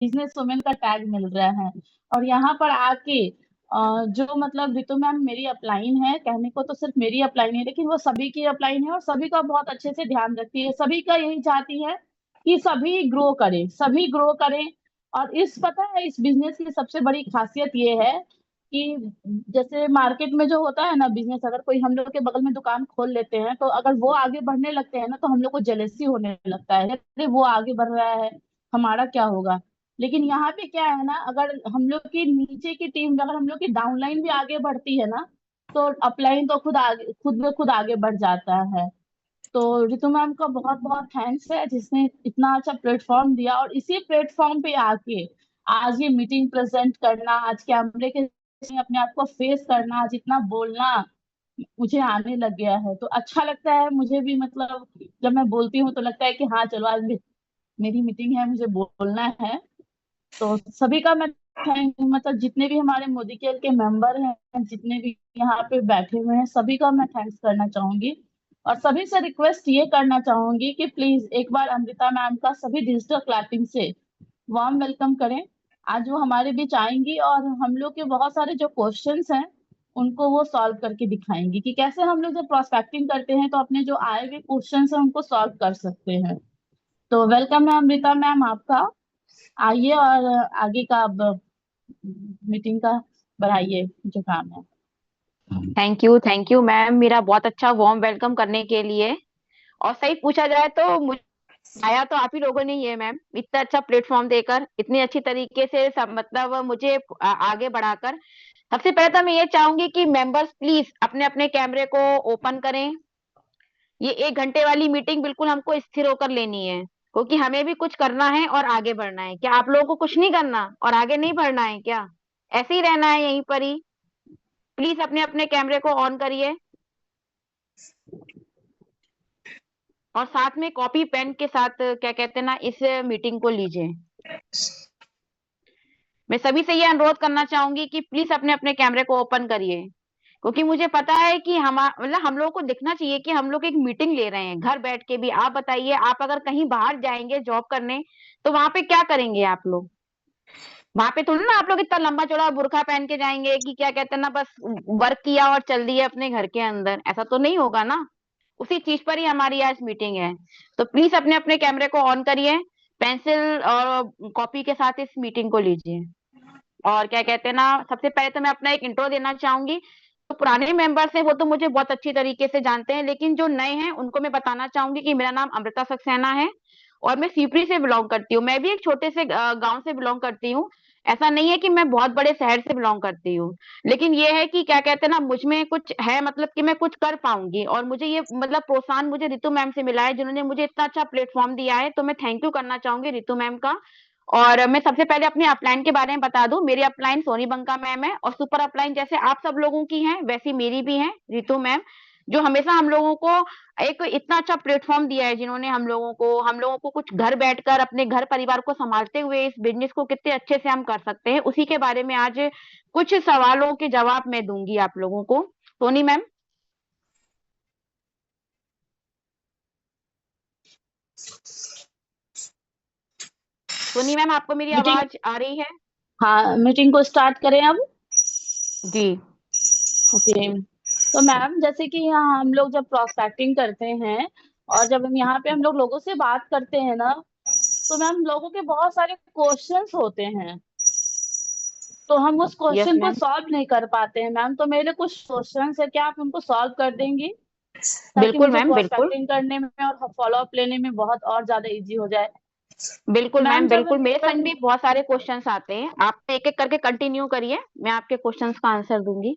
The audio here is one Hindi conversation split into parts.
बिजनेस वुमेन का टैग मिल रहा है। और यहाँ पर आके जो मतलब रितु मैम मेरी अपलाइन है, कहने को तो सिर्फ मेरी अपलाइन है लेकिन वो सभी की अपलाइन है और सभी का बहुत अच्छे से ध्यान रखती है। सभी का यही चाहती है कि सभी ग्रो करें, सभी ग्रो करें। और इस पता है इस बिजनेस की सबसे बड़ी खासियत ये है कि जैसे मार्केट में जो होता है ना बिजनेस, अगर कोई हम लोग के बगल में दुकान खोल लेते हैं तो अगर वो आगे बढ़ने लगते हैं ना तो हम लोग को जेलेसी होने लगता है, अरे वो आगे बढ़ रहा है हमारा क्या होगा। लेकिन यहाँ पे क्या है ना, अगर हम लोग की नीचे की टीम, अगर हम लोग की डाउनलाइन भी आगे बढ़ती है ना तो अपलाइन तो खुद ब खुद आगे बढ़ जाता है। तो रितु मैम का बहुत बहुत थैंक्स है जिसने इतना अच्छा प्लेटफॉर्म दिया, और इसी प्लेटफॉर्म पे आके आज ये मीटिंग प्रेजेंट करना, आज कैमरे के सामने अपने आप को फेस करना, आज इतना बोलना मुझे आने लग गया है तो अच्छा लगता है मुझे भी। मतलब जब मैं बोलती हूँ तो लगता है कि हाँ चलो आज मेरी मीटिंग है, मुझे बोलना है। तो सभी का मैं थैंक, मतलब जितने भी हमारे मोदी केयर के मेंबर हैं, जितने भी यहाँ पे बैठे हुए हैं, सभी का मैं थैंक्स करना चाहूंगी। और सभी से रिक्वेस्ट ये करना चाहूंगी कि प्लीज एक बार अमृता मैम का सभी डिजिटल क्लैपिंग से वार्म वेलकम करें। आज वो हमारे बीच आएंगी और हम लोग के बहुत सारे जो क्वेश्चंस हैं उनको वो सॉल्व करके दिखाएंगी कि कैसे हम लोग जब प्रोस्पेक्टिंग करते हैं तो अपने जो आए हुए क्वेश्चंस हैं उनको सॉल्व कर सकते हैं। तो वेलकम है अमृता मैम आपका। आइए और आगे का अब मीटिंग का बढ़ाइए जो काम है। थैंक यू मैम, मेरा बहुत अच्छा वार्म वेलकम करने के लिए। और सही पूछा जाए तो मुझे आया तो आप ही लोगों ने ही है मैम, इतना अच्छा प्लेटफॉर्म देकर, इतनी अच्छी तरीके से सब मतलब मुझे आगे बढ़ाकर। सबसे पहले तो मैं ये चाहूंगी कि मेंबर्स प्लीज अपने अपने कैमरे को ओपन करें। ये 1 घंटे वाली मीटिंग बिल्कुल हमको स्थिर होकर लेनी है, क्योंकि हमें भी कुछ करना है और आगे बढ़ना है। क्या आप लोगों को कुछ नहीं करना और आगे नहीं बढ़ना है क्या? ऐसे ही रहना है यहीं पर ही? प्लीज अपने अपने कैमरे को ऑन करिए और साथ में कॉपी पेन के साथ क्या कहते हैं ना, इस मीटिंग को लीजिए। मैं सभी से ये अनुरोध करना चाहूंगी कि प्लीज अपने अपने कैमरे को ओपन करिए, क्योंकि मुझे पता है कि हम मतलब हम लोगों को दिखना चाहिए कि हम लोग एक मीटिंग ले रहे हैं घर बैठ के भी। आप बताइए, आप अगर कहीं बाहर जाएंगे जॉब करने तो वहां पे क्या करेंगे आप लोग? वहां पे थोड़ी ना आप लोग इतना लंबा चौड़ा बुर्का पहन के जाएंगे कि क्या कहते हैं ना, बस वर्क किया और चल दिए अपने घर के अंदर। ऐसा तो नहीं होगा ना। उसी चीज पर ही हमारी आज मीटिंग है। तो प्लीज अपने अपने कैमरे को ऑन करिए, पेंसिल और कॉपी के साथ इस मीटिंग को लीजिए। और क्या कहते हैं ना, सबसे पहले तो मैं अपना एक इंट्रो देना चाहूंगी। तो पुराने मेंबर्स हैं वो तो मुझे बहुत अच्छी तरीके से जानते हैं, लेकिन जो नए हैं उनको मैं बताना चाहूंगी कि मेरा नाम अमृता सक्सेना है और मैं सीपरी से बिलोंग करती हूँ। मैं भी एक छोटे से गांव से बिलोंग करती हूँ। ऐसा नहीं है कि मैं बहुत बड़े शहर से बिलोंग करती हूँ, लेकिन ये है कि क्या कहते हैं ना, मुझ में कुछ है, मतलब कि मैं कुछ कर पाऊंगी। और मुझे ये मतलब प्रोत्साहन मुझे रितु मैम से मिला है, जिन्होंने मुझे इतना अच्छा प्लेटफॉर्म दिया है। तो मैं थैंक यू करना चाहूंगी रितु मैम का। और मैं सबसे पहले अपनी अपलाइन के बारे में बता दूं। मेरी अपलाइन सोनी बंका मैम है, और सुपर अपलाइन जैसे आप सब लोगों की हैं वैसी मेरी भी है रितु मैम, जो हमेशा हम लोगों को एक इतना अच्छा प्लेटफॉर्म दिया है, जिन्होंने हम लोगों को कुछ घर बैठकर अपने घर परिवार को संभालते हुए इस बिजनेस को कितने अच्छे से हम कर सकते हैं, उसी के बारे में आज कुछ सवालों के जवाब मैं दूंगी आप लोगों को। सोनी मैम, सोनी मैम आपको मेरी मीटिंग, आवाज आ रही है? हाँ मीटिंग को स्टार्ट करें अब। जी। ओके। तो मैम जैसे कि यहाँ हम लोग जब प्रोस्पेक्टिंग करते हैं और जब हम यहाँ पे हम लोग लोगों से बात करते हैं ना तो मैम लोगों के बहुत सारे क्वेश्चंस होते हैं, तो हम उस यस क्वेश्चन को मैम। सॉल्व नहीं कर पाते हैं मैम। तो मेरे कुछ क्वेश्चंस है, क्या आप उनको सॉल्व कर देंगी ताकि बिल्कुल मुझे मैम, बिल्कुल। प्रोस्पेक्टिंग करने में और फॉलो अप लेने में बहुत और ज्यादा इजी हो जाए। बिल्कुल मैम मैम, जब बिल्कुल। मेरे साइड भी बहुत सारे क्वेश्चंस आते हैं, आप एक एक करके कंटिन्यू करिए, मैं आपके क्वेश्चंस का आंसर दूंगी।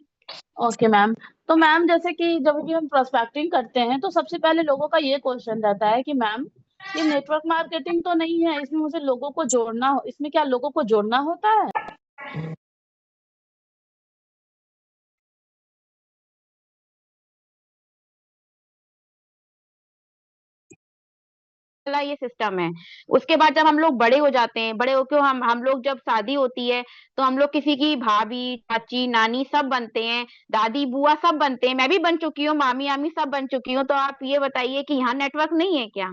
Okay ma'am. तो मैम जैसे कि जब भी हम प्रोस्पेक्टिंग करते हैं तो सबसे पहले लोगों का ये क्वेश्चन रहता है कि मैम ये नेटवर्क मार्केटिंग तो नहीं है, इसमें मुझे लोगों को जोड़ना हो, इसमें क्या लोगों को जोड़ना होता है? वाला ये सिस्टम है। उसके बाद जब हम लोग बड़े हो जाते हैं, बड़े होके हम लोग जब शादी होती है तो हम लोग किसी की भाभी, चाची, नानी सब बनते हैं, दादी, बुआ सब बनते हैं। मैं भी बन चुकी हूँ, मामी आमी सब बन चुकी हूँ। तो आप ये बताइए कि यहाँ नेटवर्क नहीं है क्या?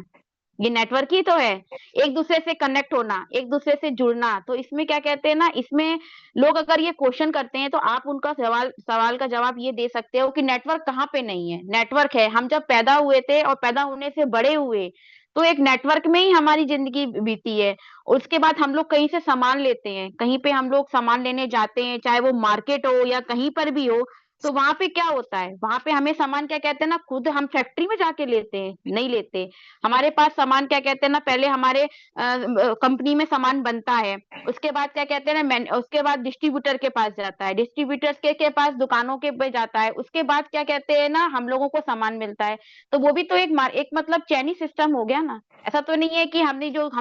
ये नेटवर्क ही तो है, एक दूसरे से कनेक्ट होना, एक दूसरे से जुड़ना। तो इसमें क्या कहते हैं ना, इसमें लोग अगर ये क्वेश्चन करते हैं तो आप उनका सवाल सवाल का जवाब ये दे सकते हो कि नेटवर्क कहाँ पे नहीं है, नेटवर्क है। हम जब पैदा हुए थे और पैदा होने से बड़े हुए, तो एक नेटवर्क में ही हमारी जिंदगी बीती है। उसके बाद हम लोग कहीं से सामान लेते हैं, कहीं पे हम लोग सामान लेने जाते हैं, चाहे वो मार्केट हो या कहीं पर भी हो, तो वहां पे क्या होता है, वहां पे हमें सामान क्या कहते हैं ना, खुद हम फैक्ट्री में जाके लेते हैं, नहीं लेते। हमारे पास सामान क्या कहते हैं ना, पहले हमारे कंपनी में सामान बनता है, उसके बाद क्या कहते हैं ना, उसके बाद डिस्ट्रीब्यूटर के पास जाता है, डिस्ट्रीब्यूटर्स के पास दुकानों के पे जाता है, उसके बाद क्या कहते हैं ना, हम लोगों को सामान मिलता है। तो वो भी तो एक मतलब चैनी सिस्टम हो गया ना। ऐसा तो नहीं है कि हम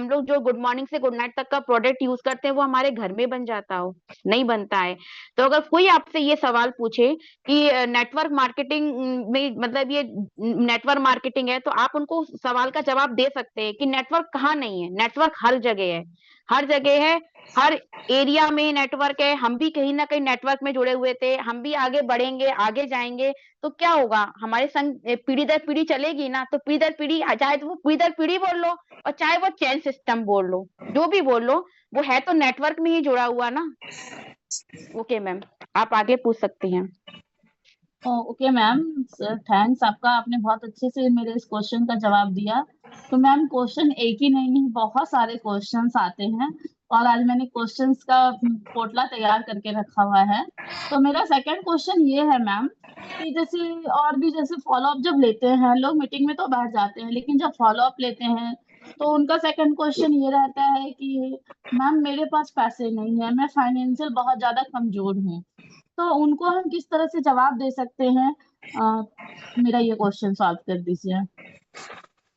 लोग जो गुड मॉर्निंग से गुड नाइट तक का प्रोडक्ट यूज करते हैं वो हमारे घर में बन जाता हो, नहीं बनता है। तो अगर कोई आपसे ये सवाल पूछे कि नेटवर्क मार्केटिंग में मतलब ये नेटवर्क मार्केटिंग है, तो आप उनको सवाल का जवाब दे सकते हैं कि नेटवर्क कहाँ नहीं है, नेटवर्क हर जगह है, हर जगह है, हर एरिया में नेटवर्क है। हम भी कहीं ना कहीं नेटवर्क में जुड़े हुए थे, हम भी आगे बढ़ेंगे, आगे जाएंगे। तो क्या होगा, हमारे संग पीढ़ी दर पीढ़ी चलेगी ना, तो पीढ़ी दर पीढ़ी, चाहे तो वो पीढ़ी दर पीढ़ी बोल लो और चाहे वो चेन सिस्टम बोल लो, जो भी बोल लो, वो है तो नेटवर्क में ही जुड़ा हुआ ना। ओके मैम, आप आगे पूछ सकती हैं। ओके मैम, थैंक्स आपका, आपने बहुत अच्छे से मेरे इस क्वेश्चन का जवाब दिया। तो मैम क्वेश्चन एक ही नहीं है, बहुत सारे क्वेश्चंस आते हैं, और आज मैंने क्वेश्चंस का पोटला तैयार करके रखा हुआ है। तो मेरा सेकंड क्वेश्चन ये है मैम, कि जैसे और भी जैसे फॉलो अप जब लेते हैं लोग, मीटिंग में तो बैठ जाते हैं, लेकिन जब फॉलो अप लेते हैं तो उनका सेकंड क्वेश्चन ये रहता है कि मैम मेरे पास पैसे नहीं है, मैं फाइनेंशियल बहुत ज्यादा कमजोर हूँ। तो उनको हम किस तरह से जवाब दे सकते हैं? मेरा ये क्वेश्चन सॉल्व कर दीजिए।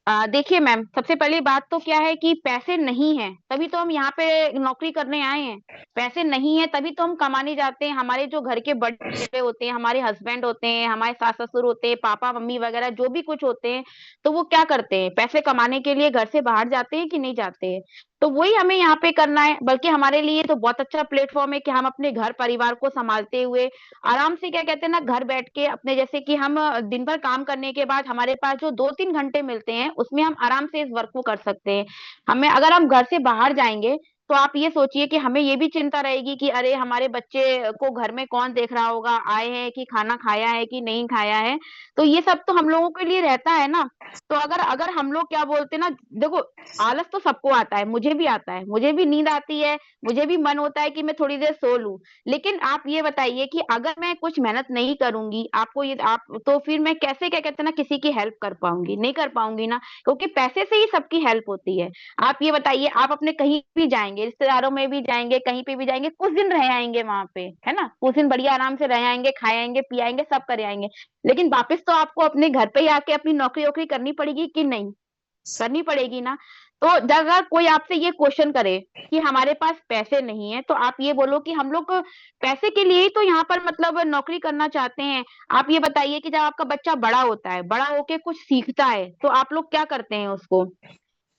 देखिए मैम, सबसे पहली बात तो क्या है कि पैसे नहीं है तभी तो हम यहाँ पे नौकरी करने आए हैं। पैसे नहीं है तभी तो हम कमाने जाते हैं। हमारे जो घर के बड़े होते हैं, हमारे हस्बैंड होते हैं, हमारे सास ससुर होते हैं, पापा मम्मी वगैरह जो भी कुछ होते हैं, तो वो क्या करते हैं, पैसे कमाने के लिए घर से बाहर जाते हैं कि नहीं जाते हैं। तो वही हमें यहाँ पे करना है। बल्कि हमारे लिए तो बहुत अच्छा प्लेटफॉर्म है कि हम अपने घर परिवार को संभालते हुए आराम से क्या कहते हैं ना, घर बैठ के अपने, जैसे कि हम दिन भर काम करने के बाद हमारे पास जो 2-3 घंटे मिलते हैं उसमें हम आराम से इस वर्क को कर सकते हैं। हमें अगर हम घर से बाहर जाएंगे तो आप ये सोचिए कि हमें ये भी चिंता रहेगी कि अरे हमारे बच्चे को घर में कौन देख रहा होगा, आए हैं कि खाना खाया है कि नहीं खाया है। तो ये सब तो हम लोगों के लिए रहता है ना। तो अगर अगर हम लोग क्या बोलते हैं ना, देखो, आलस तो सबको आता है, मुझे भी आता है, मुझे भी नींद आती है, मुझे भी मन होता है कि मैं थोड़ी देर सो लूं। लेकिन आप ये बताइए कि अगर मैं कुछ मेहनत नहीं करूंगी, आपको ये आप तो फिर मैं कैसे क्या कहते हैं ना किसी की हेल्प कर पाऊंगी, नहीं कर पाऊंगी ना, क्योंकि पैसे से ही सबकी हेल्प होती है। आप ये बताइए, आप अपने कहीं भी जाएंगे, रिश्तेदारों में भी जाएंगे, कहीं पे भी जाएंगे, कुछ दिन रह आएंगे वहां पे, है ना, कुछ दिन बढ़िया आराम से रह आएंगे, खाए आएंगे, पी आएंगे, सब कर आएंगे। लेकिन वापस तो आपको अपने घर पे ही आके अपनी नौकरी वोकरी करनी पड़ेगी कि नहीं, करनी पड़ेगी ना। तो अगर कोई आपसे ये क्वेश्चन करे कि हमारे पास पैसे नहीं है, तो आप ये बोलो कि हम लोग पैसे के लिए ही तो यहाँ पर मतलब नौकरी करना चाहते हैं। आप ये बताइए कि जब आपका बच्चा बड़ा होता है, बड़ा होके कुछ सीखता है, तो आप लोग क्या करते हैं, उसको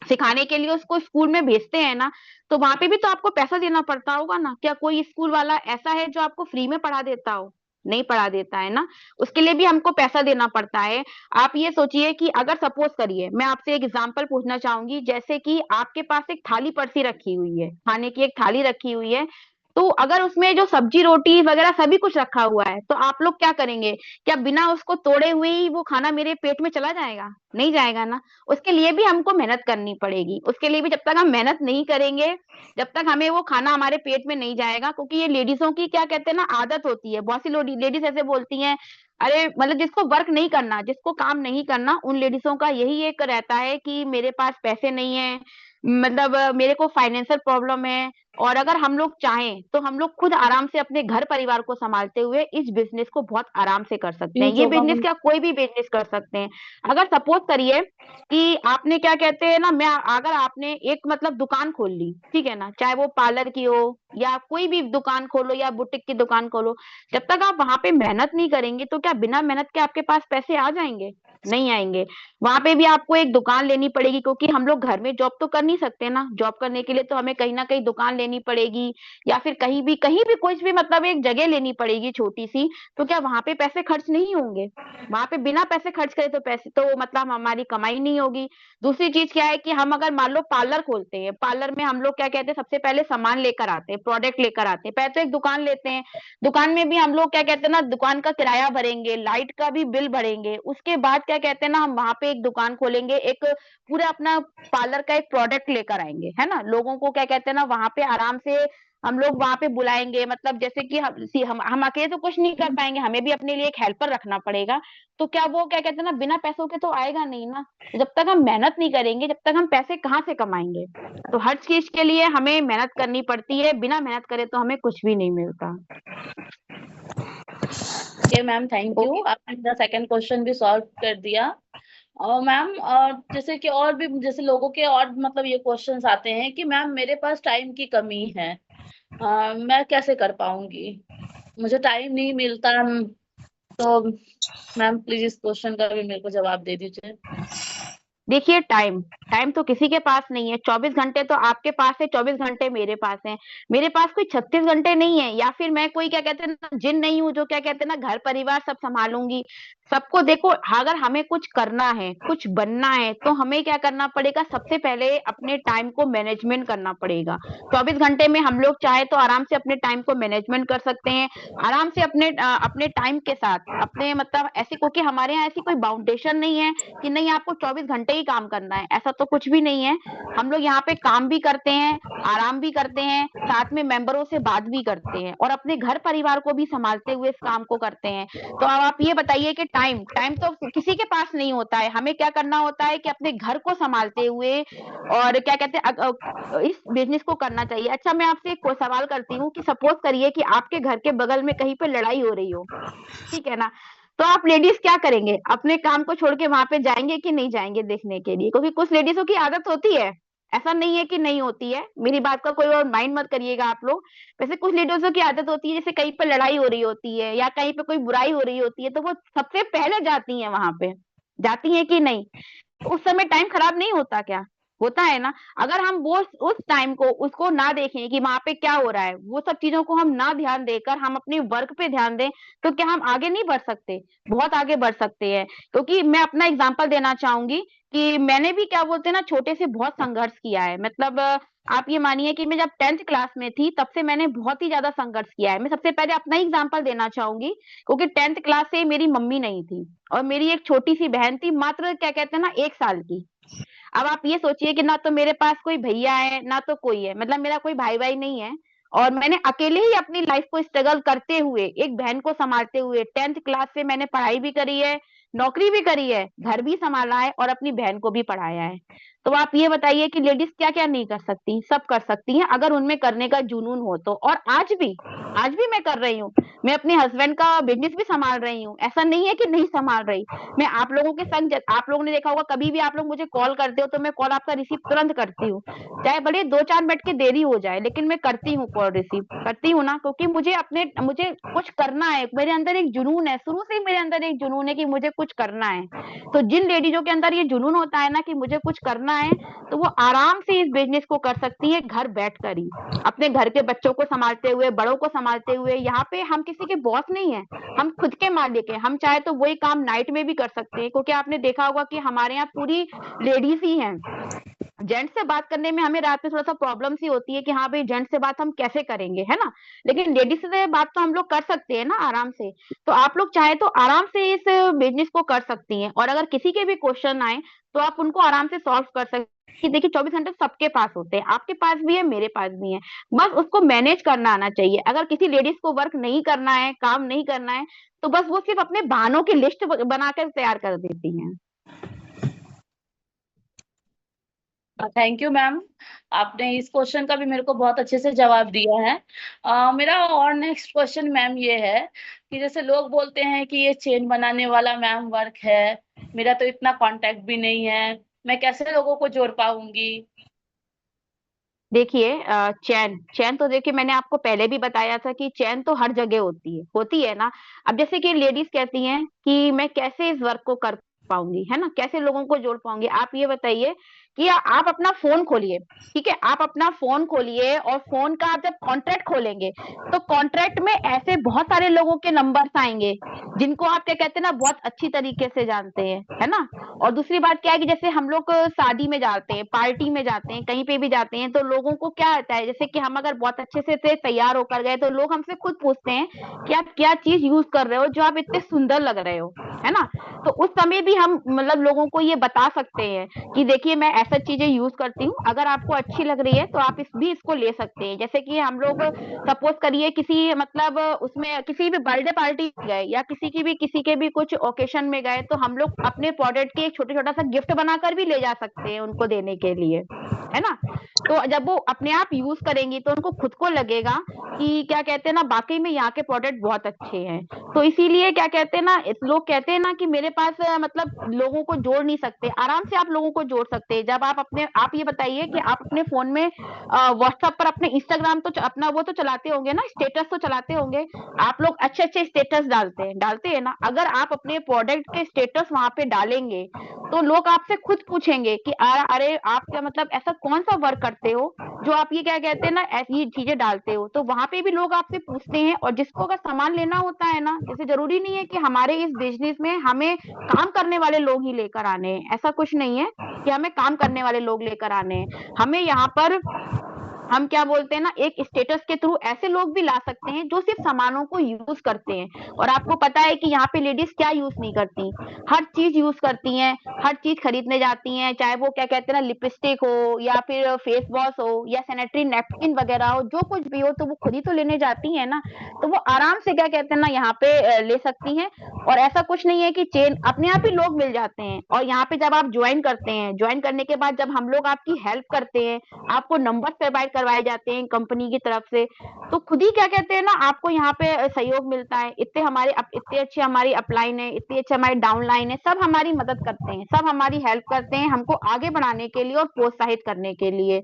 सिखाने के लिए उसको स्कूल में भेजते हैं ना। तो वहां पे भी तो आपको पैसा देना पड़ता होगा ना। क्या कोई स्कूल वाला ऐसा है जो आपको फ्री में पढ़ा देता हो? नहीं पढ़ा देता है ना, उसके लिए भी हमको पैसा देना पड़ता है। आप ये सोचिए कि अगर सपोज करिए, मैं आपसे एक एग्जांपल पूछना चाहूंगी, जैसे कि आपके पास एक थाली पर्सी रखी हुई है, खाने की एक थाली रखी हुई है, तो अगर उसमें जो सब्जी रोटी वगैरह सभी कुछ रखा हुआ है, तो आप लोग क्या करेंगे? क्या बिना उसको तोड़े हुए ही वो खाना मेरे पेट में चला जाएगा? नहीं जाएगा ना। उसके लिए भी हमको मेहनत करनी पड़ेगी। उसके लिए भी जब तक हम मेहनत नहीं करेंगे, जब तक हमें वो खाना हमारे पेट में नहीं जाएगा, क्योंकि ये लेडीजों की क्या कहते हैं ना आदत होती है। बहुत सी लेडीज ऐसे बोलती हैं, अरे मतलब जिसको वर्क नहीं करना, जिसको काम नहीं करना, उन लेडीजों का यही एक रहता है कि मेरे पास पैसे नहीं है, मतलब मेरे को फाइनेंशियल प्रॉब्लम है। और अगर हम लोग चाहें तो हम लोग खुद आराम से अपने घर परिवार को संभालते हुए इस बिजनेस को बहुत आराम से कर सकते ये हैं। ये जो बिजनेस हम क्या, कोई भी बिजनेस कर सकते हैं। अगर सपोज करिए कि आपने क्या कहते हैं ना, मैं अगर आपने एक मतलब दुकान खोल ली, ठीक है ना, चाहे वो पार्लर की हो या कोई भी दुकान खोलो या बुटीक की दुकान खोलो, जब तक आप वहां पे मेहनत नहीं करेंगे तो क्या बिना मेहनत के आपके पास पैसे आ जाएंगे? नहीं आएंगे। वहां पे भी आपको एक दुकान लेनी पड़ेगी, क्योंकि हम लोग घर में जॉब तो कर नहीं सकते ना। जॉब करने के लिए तो हमें कहीं ना कहीं दुकान लेनी पड़ेगी, या फिर कहीं भी कुछ भी मतलब एक जगह लेनी पड़ेगी छोटी सी। तो क्या वहां पे पैसे खर्च नहीं होंगे? वहां पे बिना पैसे खर्च करे तो पैसे तो मतलब हमारी कमाई नहीं होगी। दूसरी चीज क्या है कि हम अगर मान लो पार्लर खोलते हैं, पार्लर में हम लोग क्या कहते हैं, सबसे पहले सामान लेकर आते हैं, प्रोडक्ट लेकर आते हैं, पहले तो एक दुकान लेते हैं। दुकान में भी हम लोग क्या कहते हैं ना, दुकान का किराया भरेंगे, लाइट का भी बिल भरेंगे। उसके बाद क्या कहते हैं ना, हम वहां पे एक दुकान खोलेंगे, एक पूरा अपना पार्लर का एक प्रोडक्ट लेकर आएंगे, है ना। लोगों को क्या कहते हैं ना, वहां पे आराम से हम लोग वहां पे बुलाएंगे। मतलब जैसे कि हम अकेले तो कुछ नहीं कर पाएंगे, हमें भी अपने लिए एक हेल्पर रखना पड़ेगा। तो क्या वो क्या कहते हैं ना, बिना पैसों के तो आएगा नहीं ना। जब तक हम मेहनत नहीं करेंगे, जब तक हम पैसे कहाँ से कमाएंगे? तो हर चीज के लिए हमें मेहनत करनी पड़ती है, बिना मेहनत करे तो हमें कुछ भी नहीं मिलता। Okay ma'am, thank you, okay. आपने मेरा सेकंड क्वेश्चन भी सॉल्व कर दिया। और मैम, और जैसे कि और भी जैसे लोगों के और मतलब ये क्वेश्चंस आते हैं कि मैम मेरे पास टाइम की कमी है, मैं कैसे कर पाऊंगी, मुझे टाइम नहीं मिलता। तो मैम प्लीज इस क्वेश्चन का भी मेरे को जवाब दे दीजिए। देखिए, टाइम टाइम तो किसी के पास नहीं है। 24 घंटे तो आपके पास है, 24 घंटे मेरे पास है। मेरे पास कोई 36 घंटे नहीं है, या फिर मैं कोई क्या कहते हैं ना जिन नहीं हूँ जो क्या कहते हैं ना घर परिवार सब संभालूंगी। सबको देखो, अगर हमें कुछ करना है, कुछ बनना है, तो हमें क्या करना पड़ेगा, सबसे पहले अपने टाइम को मैनेजमेंट करना पड़ेगा। 24 घंटे में हम लोग चाहे तो आराम से अपने टाइम को मैनेजमेंट कर सकते हैं। आराम से अपने टाइम के साथ अपने मतलब ऐसे, क्योंकि हमारे यहाँ ऐसी कोई बाउंडेशन नहीं है कि नहीं आपको 24 घंटे ही काम करना है, ऐसा तो कुछ भी नहीं है। हम लोग यहाँ पे काम भी करते हैं, आराम भी करते हैं, साथ में मेंबरों से बात भी करते हैं, और अपने घर परिवार को भी संभालते हुए इस काम को करते हैं। तो अब आप ये बताइए कि टाइम टाइम तो किसी के पास नहीं होता है। हमें क्या करना होता है कि अपने घर को संभालते हुए और क्या कहते हैं इस बिजनेस को करना चाहिए। अच्छा, मैं आपसे एक सवाल करती हूँ कि सपोज करिए कि आपके घर के बगल में कहीं पे लड़ाई हो रही हो, ठीक है ना। तो आप लेडीज क्या करेंगे, अपने काम को छोड़ के वहां पे जाएंगे कि नहीं जाएंगे देखने के लिए? क्योंकि कुछ लेडीजों की आदत होती है, ऐसा नहीं है कि नहीं होती है, मेरी बात का कोई और माइंड मत करिएगा आप लोग। वैसे कुछ लेडीजों की आदत होती है, जैसे कहीं पे लड़ाई हो रही होती है या कहीं पे कोई बुराई हो रही होती है, तो वो सबसे पहले जाती है वहां पे। जाती है कि नहीं? उस समय टाइम खराब नहीं होता क्या? होता है ना। अगर हम वो उस टाइम को उसको ना देखें कि वहां पे क्या हो रहा है, वो सब चीजों को हम ना ध्यान देकर हम अपने वर्क पे ध्यान दें, तो क्या हम आगे नहीं बढ़ सकते? बहुत आगे बढ़ सकते हैं। क्योंकि मैं अपना एग्जांपल देना चाहूंगी कि मैंने भी क्या बोलते हैं ना छोटे से बहुत संघर्ष किया है। मतलब आप ये मानिए कि मैं जब 10th क्लास में थी तब से मैंने बहुत ही ज्यादा संघर्ष किया है। मैं सबसे पहले अपना ही एग्जांपल देना चाहूंगी, क्योंकि 10th क्लास से मेरी मम्मी नहीं थी और मेरी एक छोटी सी बहन थी, मात्र क्या कहते हैं ना 1 साल की। अब आप ये सोचिए कि ना तो मेरे पास कोई भैया है ना तो कोई है, मतलब मेरा कोई भाई भाई नहीं है। और मैंने अकेले ही अपनी लाइफ को स्ट्रगल करते हुए एक बहन को संभालते हुए 10th क्लास से मैंने पढ़ाई भी करी है, नौकरी भी करी है, घर भी संभाला है और अपनी बहन को भी पढ़ाया है। तो आप ये बताइए कि लेडीज क्या क्या नहीं कर सकती? सब कर सकती हैं अगर उनमें करने का जुनून हो तो। और आज भी मैं कर रही हूँ। मैं अपने हस्बैंड का बिजनेस भी संभाल रही हूँ, ऐसा नहीं है कि नहीं संभाल रही। मैं आप लोगों के संग, आप लोगों ने देखा होगा कभी भी आप लोग मुझे कॉल करते हो तो मैं कॉल आपका रिसीव तुरंत करती हूँ। चाहे भले 2-4 मिनट की देरी हो जाए, लेकिन मैं करती हूँ, कॉल रिसीव करती हूँ ना, क्योंकि मुझे कुछ करना है। मेरे अंदर एक जुनून है, शुरू से ही मेरे अंदर एक जुनून है कि मुझे कुछ करना है। तो जिन लेडीजों के अंदर ये जुनून होता है ना कि मुझे कुछ करना है, तो वो आराम से इस बिजनेस को कर सकती है घर बैठ कर ही, अपने घर के बच्चों को संभालते हुए, बड़ों को संभालते हुए। यहाँ पे हम किसी के बॉस नहीं है, हम खुद के मालिक हैं। हम चाहे तो वही काम नाइट में भी कर सकते हैं, क्योंकि आपने देखा होगा कि हमारे यहाँ पूरी लेडीज ही हैं। जेंट्स से बात करने में हमें रात में थोड़ा सा प्रॉब्लम सी होती है कि हाँ भाई जेंट्स से बात हम कैसे करेंगे, है ना। लेकिन लेडीज से बात तो हम लोग कर सकते हैं ना आराम से। तो आप लोग चाहे तो आराम से इस बिजनेस को कर सकती हैं, और अगर किसी के भी क्वेश्चन आए तो आप उनको आराम से सॉल्व कर सकते हैं। कि देखिए 24 घंटे सबके पास होते हैं, आपके पास भी है, मेरे पास भी है। बस उसको मैनेज करना आना चाहिए। अगर किसी लेडीज को वर्क नहीं करना है, काम नहीं करना है, तो बस वो सिर्फ अपने बहानों की लिस्ट बनाकर तैयार कर देती हैं। थैंक यू मैम, आपने इस क्वेश्चन का भी मेरे को बहुत अच्छे से जवाब दिया है। मेरा और नेक्स्ट क्वेश्चन मैम ये है कि जैसे लोग बोलते हैं कि ये चेन बनाने वाला मैम वर्क है, मेरा तो इतना कांटेक्ट भी नहीं है, मैं कैसे लोगों को जोड़ पाऊंगी। देखिए चैन चैन तो देखिए मैंने आपको पहले भी बताया था कि चैन तो हर जगह होती है ना। अब जैसे कि लेडीज कहती हैं कि मैं कैसे इस वर्क को कर पाऊंगी, है ना? कैसे लोगों को जोड़ पाऊंगी? आप ये बताइए कि आप अपना फोन खोलिए, ठीक है? आप अपना फोन खोलिए और फोन का आप जब कॉन्ट्रैक्ट खोलेंगे तो कॉन्ट्रैक्ट में ऐसे बहुत सारे लोगों के नंबर्स आएंगे जिनको आप क्या कहते हैं ना बहुत अच्छी तरीके से जानते हैं, है ना? और दूसरी बात क्या है कि जैसे हम लोग शादी में जाते हैं, पार्टी में जाते हैं, कहीं पे भी जाते हैं, तो लोगों को क्या आता है, जैसे कि हम अगर बहुत अच्छे से तैयार होकर गए तो लोग हमसे खुद पूछते हैं कि आप क्या चीज यूज कर रहे हो जो आप इतने सुंदर लग रहे हो, है ना? तो उस समय भी हम मतलब लोगों को ये बता सकते हैं कि देखिए मैं ऐसा चीजें यूज करती हूँ, अगर आपको अच्छी लग रही है तो आप इसको ले सकते हैं। जैसे कि हम लोग सपोज करिए किसी मतलब उसमें किसी भी बर्थडे पार्टी गए या किसी के भी कुछ ओकेशन में गए, तो हम लोग अपने प्रोडक्ट के एक छोटा छोटा सा गिफ्ट बनाकर भी ले जा सकते हैं उनको देने के लिए, है ना? तो जब वो अपने आप यूज करेंगी तो उनको खुद को लगेगा कि क्या कहते हैं ना वाकई में यहाँ के प्रोडक्ट बहुत अच्छे हैं। तो इसीलिए क्या कहते हैं ना लोग कहते हैं ना कि मेरे पास मतलब लोगों को जोड़ नहीं सकते, आराम से आप लोगों को जोड़ सकते हैं जब आप ये बताइए कि आप अपने फोन में व्हाट्सएप पर अपने इंस्टाग्राम तो अपना वो तो चलाते होंगे ना, स्टेटस तो चलाते होंगे, आप लोग अच्छे अच्छे स्टेटस डालते हैं ना? अगर आप अपने प्रोडक्ट के स्टेटस वहां पे डालेंगे तो लोग आपसे खुद पूछेंगे कि अरे आप क्या मतलब ऐसा कौन सा वर्क करते हो जो आप ये क्या कहते हैं ना ऐसी चीजें डालते हो? तो वहां पे भी लोग आपसे पूछते हैं। और जिसको अगर सामान लेना होता है ना, जैसे जरूरी नहीं है कि हमारे इस बिजनेस में हमें काम करने वाले लोग ही लेकर आने हैं, ऐसा कुछ नहीं है कि हमें काम करने वाले लोग लेकर आने हैं। हमें यहाँ पर हम क्या बोलते हैं ना एक स्टेटस के थ्रू ऐसे लोग भी ला सकते हैं जो सिर्फ सामानों को यूज करते हैं। और आपको पता है कि यहाँ पे लेडीज क्या यूज नहीं करती, हर चीज यूज करती हैं, हर चीज खरीदने जाती हैं, चाहे वो क्या कहते हैं ना लिपस्टिक हो या फिर फेस वॉश हो या सैनिटरी नैपकिन वगैरह हो, जो कुछ भी हो तो वो खुद ही तो लेने जाती है ना। तो वो आराम से क्या कहते हैं ना यहाँ पे ले सकती हैं। और ऐसा कुछ नहीं है कि चेन, अपने आप ही लोग मिल जाते हैं। और यहाँ पे जब आप ज्वाइन करते हैं, ज्वाइन करने के बाद जब हम लोग आपकी हेल्प करते हैं, आपको नंबर प्रोवाइड करवाए जाते हैं कंपनी की तरफ से, तो खुद ही क्या कहते हैं ना आपको यहाँ पे सहयोग मिलता है। इतने अच्छे हमारी अपलाइन है, इतनी अच्छी हमारी डाउनलाइन है, सब हमारी मदद करते हैं, सब हमारी हेल्प करते हैं हमको आगे बढ़ाने के लिए और प्रोत्साहित करने के लिए।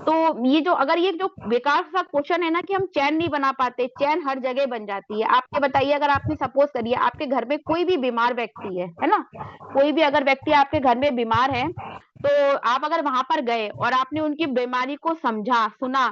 तो ये जो बेकार सा क्वेश्चन है ना कि हम चैन नहीं बना पाते, चैन हर जगह बन जाती है। आप ये बताइए अगर आपने सपोज करिए आपके घर में कोई भी बीमार व्यक्ति है ना? कोई भी अगर व्यक्ति आपके घर में बीमार है, तो आप अगर वहां पर गए और आपने उनकी बीमारी को समझा सुना,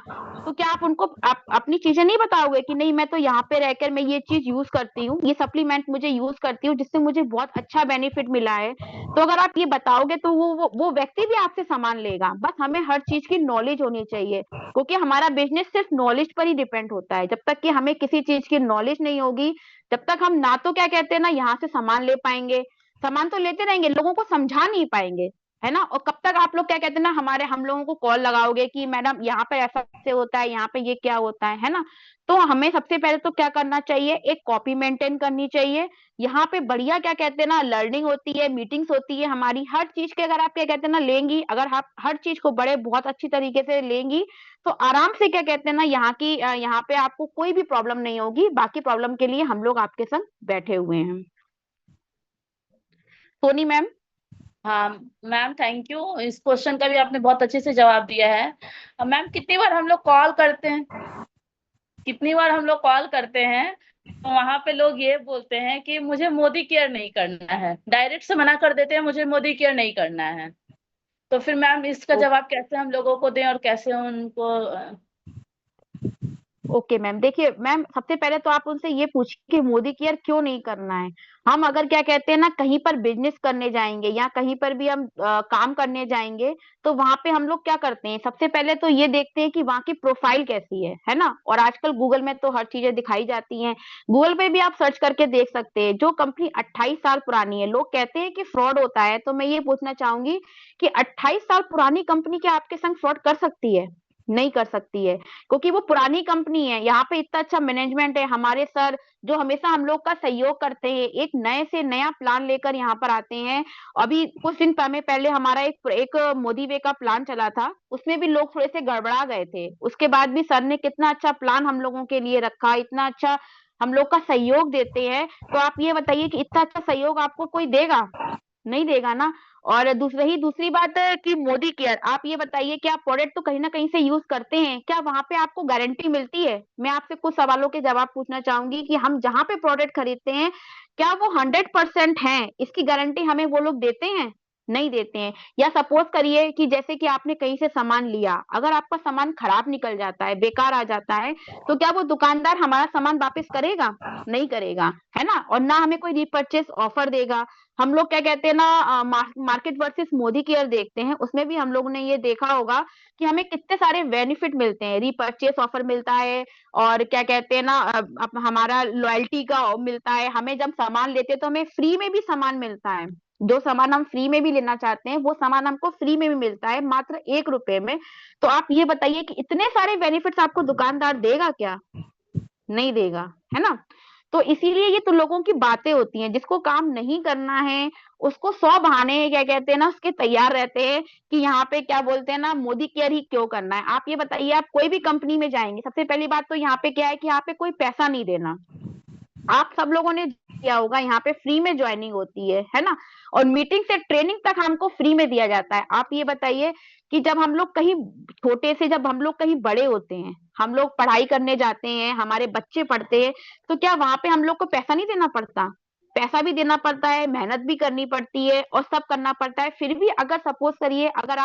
तो क्या आप अपनी चीजें नहीं बताओगे कि नहीं मैं तो यहाँ पे रहकर मैं ये चीज यूज करती हूँ, ये सप्लीमेंट मुझे यूज करती हूँ जिससे मुझे बहुत अच्छा बेनिफिट मिला है? तो अगर आप ये बताओगे तो वो व्यक्ति भी आपसे सामान लेगा। बस हमें हर चीज की नॉलेज होनी चाहिए, क्योंकि हमारा बिजनेस सिर्फ नॉलेज पर ही डिपेंड होता है। जब तक कि हमें किसी चीज की नॉलेज नहीं होगी, जब तक हम ना तो क्या कहते हैं ना यहाँ से सामान ले पाएंगे, सामान तो लेते रहेंगे, लोगों को समझा नहीं पाएंगे, है ना? और कब तक आप लोग क्या कहते हैं ना हम लोगों को कॉल लगाओगे कि मैडम यहाँ पे ऐसा से होता है, यहाँ पे ये क्या होता है ना? तो हमें सबसे पहले तो क्या करना चाहिए, एक कॉपी मेंटेन करनी चाहिए। यहाँ पे बढ़िया क्या कहते हैं ना लर्निंग होती है, मीटिंग्स होती है हमारी, हर चीज के अगर आप क्या कहते हैं ना लेंगी, अगर आप हर चीज को बड़े बहुत अच्छी तरीके से लेंगी, तो आराम से क्या कहते हैं ना यहाँ पे आपको कोई भी प्रॉब्लम नहीं होगी। बाकी प्रॉब्लम के लिए हम लोग आपके संग बैठे हुए हैं। सोनी मैम। हाँ मैम, थैंक यू, इस क्वेश्चन का भी आपने बहुत अच्छे से जवाब दिया है। मैम कितनी बार हम लोग कॉल करते हैं, कितनी बार हम लोग कॉल करते हैं, तो वहां पे लोग ये बोलते हैं कि मुझे मोदी केयर नहीं करना है, डायरेक्ट से मना कर देते हैं मुझे मोदी केयर नहीं करना है। तो फिर मैम इसका जवाब कैसे हम लोगों को दें और कैसे उनको ओके मैम, देखिए मैम सबसे पहले तो आप उनसे ये पूछिए कि मोदी केयर क्यों नहीं करना है। हम अगर क्या कहते हैं ना कहीं पर बिजनेस करने जाएंगे या कहीं पर भी हम काम करने जाएंगे, तो वहां पे हम लोग क्या करते हैं, सबसे पहले तो ये देखते हैं कि वहां की प्रोफाइल कैसी है ना? और आजकल गूगल में तो हर चीजें दिखाई जाती हैं, गूगल पे भी आप सर्च करके देख सकते हैं। जो कंपनी 28 साल पुरानी है, लोग कहते हैं कि फ्रॉड होता है, तो मैं ये पूछना चाहूंगी कि 28 साल पुरानी कंपनी क्या आपके संग फ्रॉड कर सकती है? नहीं कर सकती है, क्योंकि वो पुरानी कंपनी है। यहाँ पे इतना अच्छा मैनेजमेंट है, हमारे सर जो हमेशा हम लोग का सहयोग करते हैं, एक नए से नया प्लान लेकर यहाँ पर आते हैं। अभी कुछ दिन पहले हमारा एक मोदी वे का प्लान चला था, उसमें भी लोग थोड़े से गड़बड़ा गए थे, उसके बाद भी सर ने कितना अच्छा प्लान हम लोगों के लिए रखा, इतना अच्छा हम लोग का सहयोग देते हैं। तो आप ये बताइए कि इतना अच्छा सहयोग आपको कोई देगा? नहीं देगा ना। और दूसरी बात है कि मोदी केयर, आप ये बताइए कि आप प्रोडक्ट तो कहीं ना कहीं से यूज करते हैं, क्या वहां पे आपको गारंटी मिलती है? मैं आपसे कुछ सवालों के जवाब पूछना चाहूंगी कि हम जहां पे प्रोडक्ट खरीदते हैं, क्या वो 100% है, इसकी गारंटी हमें वो लोग देते हैं? नहीं देते हैं। या सपोज करिए कि जैसे कि आपने कहीं से सामान लिया, अगर आपका सामान खराब निकल जाता है, बेकार आ जाता है, तो क्या वो दुकानदार हमारा सामान वापस करेगा? नहीं करेगा, है ना। और ना हमें कोई रीपरचेस ऑफर देगा। हम लोग क्या कहते हैं ना, मार्केट वर्सेस मोदी केयर देखते हैं, उसमें भी हम लोग ने ये देखा होगा कि हमें कितने सारे बेनिफिट मिलते हैं, रीपरचेस ऑफर मिलता है, और क्या कहते हैं ना, हमारा लॉयल्टी का मिलता है, हमें जब सामान लेते हैं तो हमें फ्री में भी सामान मिलता है। जो सामान हम फ्री में भी लेना चाहते हैं वो सामान हमको फ्री में भी मिलता है, मात्र 1 रुपए में। तो आप ये बताइए कि इतने सारे बेनिफिट्स आपको दुकानदार देगा क्या? नहीं देगा, है ना। तो इसीलिए ये तो लोगों की बातें होती हैं, जिसको काम नहीं करना है उसको 100 बहाने क्या कहते हैं ना उसके तैयार रहते हैं कि यहाँ पे क्या बोलते हैं ना, मोदी केयर ही क्यों करना है। आप ये बताइए, आप कोई भी कंपनी में जाएंगे, सबसे पहली बात तो यहाँ पे क्या है कि यहाँ पे कोई पैसा नहीं देना। आप सब लोगों ने किया होगा, यहाँ पे फ्री में ज्वाइनिंग होती है ना। और मीटिंग से ट्रेनिंग तक हमको फ्री में दिया जाता है। आप ये बताइए कि जब हम लोग कहीं छोटे से, जब हम लोग कहीं बड़े होते हैं, हम लोग पढ़ाई करने जाते हैं, हमारे बच्चे पढ़ते हैं, तो क्या वहां पे हम लोग को पैसा नहीं देना पड़ता? पैसा भी देना पड़ता है, मेहनत भी करनी पड़ती है, और सब करना पड़ता है। फिर भी अगर सपोज करिए, अगर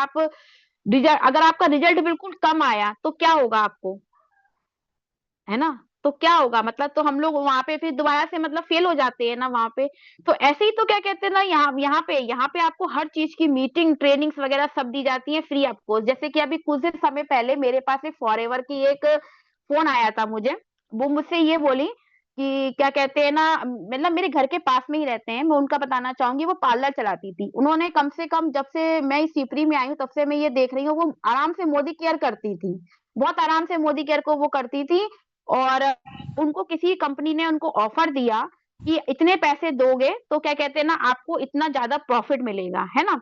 आपका रिजल्ट बिल्कुल कम आया तो क्या होगा आपको, है ना। तो क्या होगा, मतलब तो हम लोग वहां पे फिर दोबारा से मतलब फेल हो जाते हैं ना वहां पे। तो ऐसे ही तो क्या कहते हैं ना, यहाँ पे आपको हर चीज की मीटिंग ट्रेनिंग्स वगैरह सब दी जाती है फ्री ऑफ कॉस्ट। जैसे कि अभी कुछ दिन समय पहले मेरे पास एक फॉरएवर की एक फोन आया था मुझे। वो मुझसे ये बोली कि क्या कहते हैं ना, मतलब मेरे घर के पास में ही रहते हैं, मैं उनका बताना चाहूंगी। वो पार्लर चलाती थी, उन्होंने कम से कम जब से मैं इस सिपरी में आई हूँ तब से मैं ये देख रही हूँ, वो आराम से मोदी केयर करती थी, बहुत आराम से मोदी केयर को वो करती थी। और उनको किसी कंपनी ने उनको ऑफर दिया कि इतने पैसे दोगे तो क्या कहते हैं ना आपको इतना ज्यादा प्रॉफिट मिलेगा, है ना।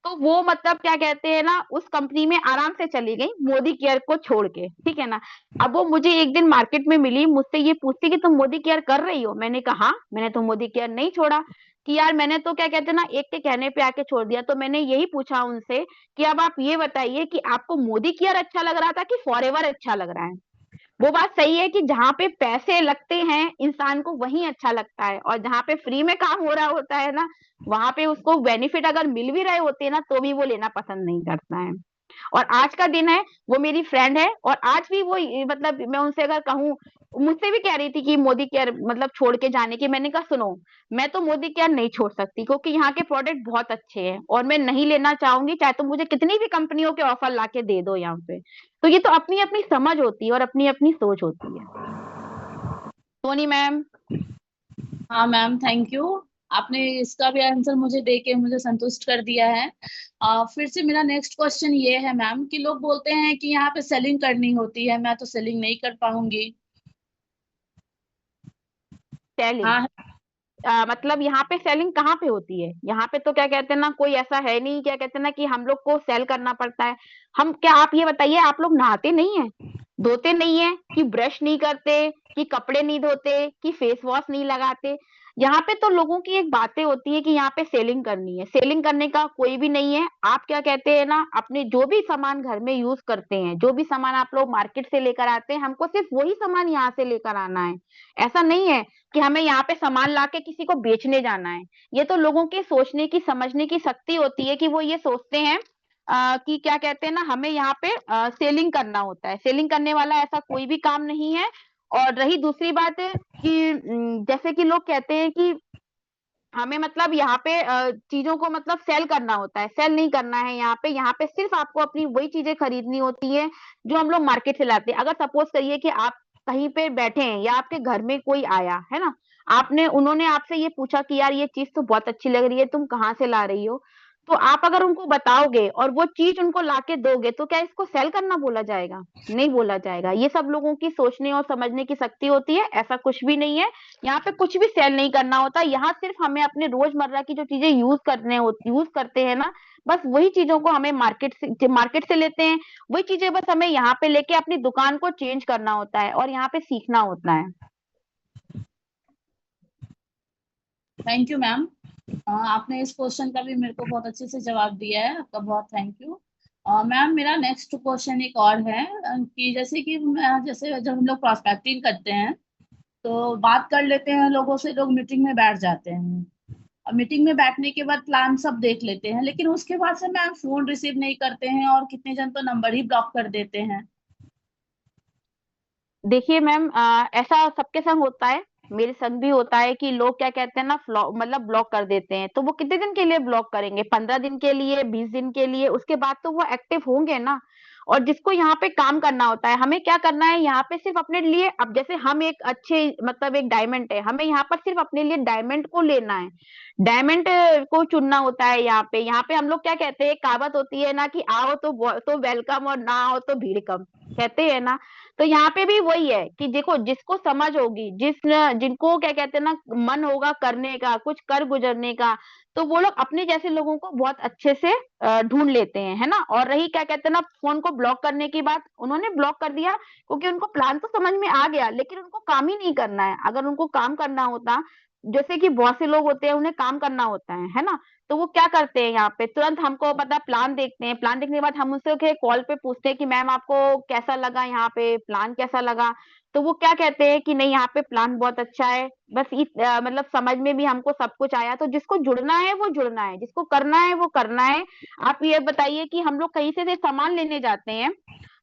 तो वो मतलब क्या कहते हैं ना उस कंपनी में आराम से चली गई मोदी केयर को छोड़ के, ठीक है ना। अब वो मुझे एक दिन मार्केट में मिली, मुझसे ये पूछती कि तुम मोदी केयर कर रही हो। मैंने कहा हाँ, मैंने तो मोदी केयर नहीं छोड़ा। कि यार मैंने तो क्या कहते हैं ना एक के कहने पे आके छोड़ दिया। तो मैंने यही पूछा उनसे कि अब आप ये बताइए कि आपको मोदी केयर अच्छा लग रहा था कि फॉरएवर अच्छा लग रहा है। वो बात सही है कि जहाँ पे पैसे लगते हैं इंसान को वही अच्छा लगता है, और जहाँ पे फ्री में काम हो रहा होता है ना, वहां पे उसको बेनिफिट अगर मिल भी रहे होते हैं ना तो भी वो लेना पसंद नहीं करता है। और आज का दिन है, वो मेरी फ्रेंड है, और आज भी वो मतलब मैं उनसे अगर कहूँ, मुझसे भी कह रही थी कि मोदी केयर मतलब छोड़ के जाने की। मैंने कहा सुनो, मैं तो मोदी केयर नहीं छोड़ सकती क्योंकि यहाँ के प्रोडक्ट बहुत अच्छे हैं और मैं नहीं लेना चाहूंगी, चाहे तुम मुझे कितनी भी कंपनियों के ऑफर ला के दे दो यहाँ पे। तो ये तो अपनी अपनी समझ होती है और अपनी अपनी सोच होती है। सोनी मैम। हाँ मैम, थैंक यू। आपने इसका भी आंसर मुझे दे के मुझे संतुष्ट कर दिया है। फिर से मेरा नेक्स्ट क्वेश्चन ये है मैम कि लोग बोलते हैं कि यहाँ पे सेलिंग करनी होती है, मैं तो सेलिंग नहीं कर पाऊंगी। सेलिंग हाँ। मतलब यहाँ पे सेलिंग कहाँ पे होती है? यहाँ पे तो क्या कहते हैं ना कोई ऐसा है नहीं, क्या कहते हैं ना कि हम लोग को सेल करना पड़ता है। हम क्या, आप ये बताइए, आप लोग नहाते नहीं है, धोते नहीं है, कि ब्रश नहीं करते, कि कपड़े नहीं धोते, कि फेस वॉश नहीं लगाते? यहाँ पे तो लोगों की एक बातें होती है कि यहाँ पे सेलिंग करनी है। सेलिंग करने का कोई भी नहीं है। आप क्या कहते हैं ना, अपने जो भी सामान घर में यूज करते हैं, जो भी सामान आप लोग मार्केट से लेकर आते हैं, हमको सिर्फ वही सामान यहाँ से लेकर आना है। ऐसा नहीं है कि हमें यहाँ पे सामान लाके किसी को बेचने जाना है। ये तो लोगों के सोचने की समझने की शक्ति होती है कि वो ये सोचते हैं कि क्या कहते हैं ना हमें यहाँ पे सेलिंग करना होता है। सेलिंग करने वाला ऐसा कोई भी काम नहीं है। और रही दूसरी बात है कि जैसे कि लोग कहते हैं कि हमें मतलब यहाँ पे चीजों को मतलब सेल करना होता है, सेल नहीं करना है। यहाँ पे सिर्फ आपको अपनी वही चीजें खरीदनी होती है जो हम लोग मार्केट से लाते हैं। अगर सपोज करिए कि आप कहीं पे बैठे हैं या आपके घर में कोई आया है ना, आपने उन्होंने आपसे ये पूछा कि यार ये चीज तो बहुत अच्छी लग रही है, तुम कहाँ से ला रही हो? तो आप अगर उनको बताओगे और वो चीज उनको लाके दोगे तो क्या इसको सेल करना बोला जाएगा? नहीं बोला जाएगा। ये सब लोगों की सोचने और समझने की शक्ति होती है, ऐसा कुछ भी नहीं है। यहाँ पे कुछ भी सेल नहीं करना होता। यहाँ सिर्फ हमें अपने रोजमर्रा की जो चीजें यूज करते हैं ना, बस वही चीजों को हमें मार्केट से लेते हैं। वही चीजें बस हमें यहाँ पे लेके अपनी दुकान को चेंज करना होता है और यहाँ पे सीखना होता है। Thank you ma'am. आपने इस क्वेश्चन का भी मेरे को बहुत अच्छे से जवाब दिया है, आपका बहुत थैंक यू। मैम, मेरा नेक्स्ट क्वेश्चन एक और है कि जैसे कि जैसे जब हम लोग प्रॉस्पेक्टिंग करते हैं तो बात कर लेते हैं लोगों से, लोग मीटिंग में बैठ जाते हैं। और मीटिंग में बैठने के बाद प्लान सब देख लेते हैं, लेकिन उसके बाद से मैम फोन रिसीव नहीं करते हैं, और कितने जन तो नंबर ही ब्लॉक कर देते हैं। देखिए मैम, ऐसा सबके संग होता है, मेरे संग भी होता है कि लोग क्या कहते हैं ना, मतलब ब्लॉक कर देते हैं। तो वो कितने दिन के लिए ब्लॉक करेंगे? 15 दिन के लिए, 20 दिन के लिए? उसके बाद तो वो एक्टिव होंगे ना। और जिसको यहाँ पे काम करना होता है, हमें क्या करना है यहाँ पे, सिर्फ अपने लिए। अब जैसे हम एक अच्छे, मतलब एक डायमंड है, हमें यहाँ पर सिर्फ अपने लिए डायमंड को लेना है, डायमंड को चुनना होता है। यहाँ पे हम लोग क्या कहते हैं, कहावत होती है ना कि आओ तो वेलकम, और ना आओ तो भीड़ कम, कहते हैं ना। तो यहाँ पे भी वही है कि देखो, जिसको समझ होगी, जिनको क्या कहते हैं ना, मन होगा करने का, कुछ कर गुजरने का, तो वो लोग अपने जैसे लोगों को बहुत अच्छे से ढूंढ लेते हैं, है ना। और रही क्या कहते हैं ना, फोन को ब्लॉक करने की बात, उन्होंने ब्लॉक कर दिया क्योंकि उनको प्लान तो समझ में आ गया, लेकिन उनको काम ही नहीं करना है। अगर उनको काम करना होता, जैसे कि बहुत से लोग होते हैं, उन्हें काम करना होता है ना। तो वो क्या करते हैं, यहाँ पे तुरंत हमको पता, प्लान देखते हैं, प्लान देखने के बाद हम उससे कॉल पे पूछते हैं कि मैम आपको कैसा लगा, यहाँ पे प्लान कैसा लगा। तो वो क्या कहते हैं कि नहीं, यहाँ पे प्लान बहुत अच्छा है, बस मतलब समझ में भी हमको सब कुछ आया। तो जिसको जुड़ना है वो जुड़ना है, जिसको करना है वो करना है। आप ये बताइए कि हम लोग कहीं से सामान लेने जाते हैं,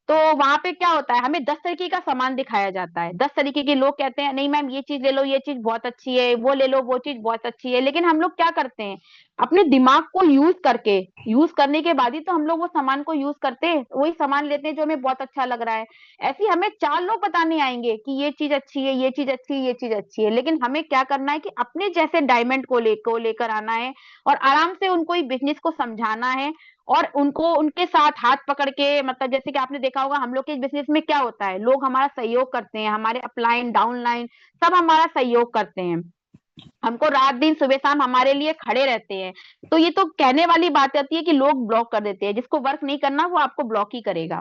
तो वहां पे क्या होता है, हमें 10 तरीके का सामान दिखाया जाता है, 10 तरीके के लोग कहते हैं नहीं मैम ये चीज ले लो, ये चीज बहुत अच्छी है, वो ले लो, वो चीज बहुत अच्छी है। लेकिन हम लोग क्या करते हैं, अपने दिमाग को यूज करके, यूज करने के बाद ही तो हम लोग वो सामान को यूज करते हैं, वही सामान लेते हैं जो हमें बहुत अच्छा लग रहा है। ऐसे ही हमें 4 लोग बताने आएंगे कि ये चीज अच्छी है, ये चीज अच्छी है, ये चीज अच्छी है, लेकिन हमें क्या करना है कि अपने जैसे डायमंड को लेकर आना है, और आराम से उनको बिजनेस को समझाना है, और उनको उनके साथ हाथ पकड़ के, मतलब जैसे कि आपने देखा होगा हम लोग के बिजनेस में क्या होता है, लोग हमारा सहयोग करते हैं, हमारे अपलाइन डाउनलाइन सब हमारा सहयोग करते हैं, हमको रात दिन सुबह शाम हमारे लिए खड़े रहते हैं। तो ये तो कहने वाली बात आती है कि लोग ब्लॉक कर देते हैं, जिसको वर्क नहीं करना वो आपको ब्लॉक ही करेगा।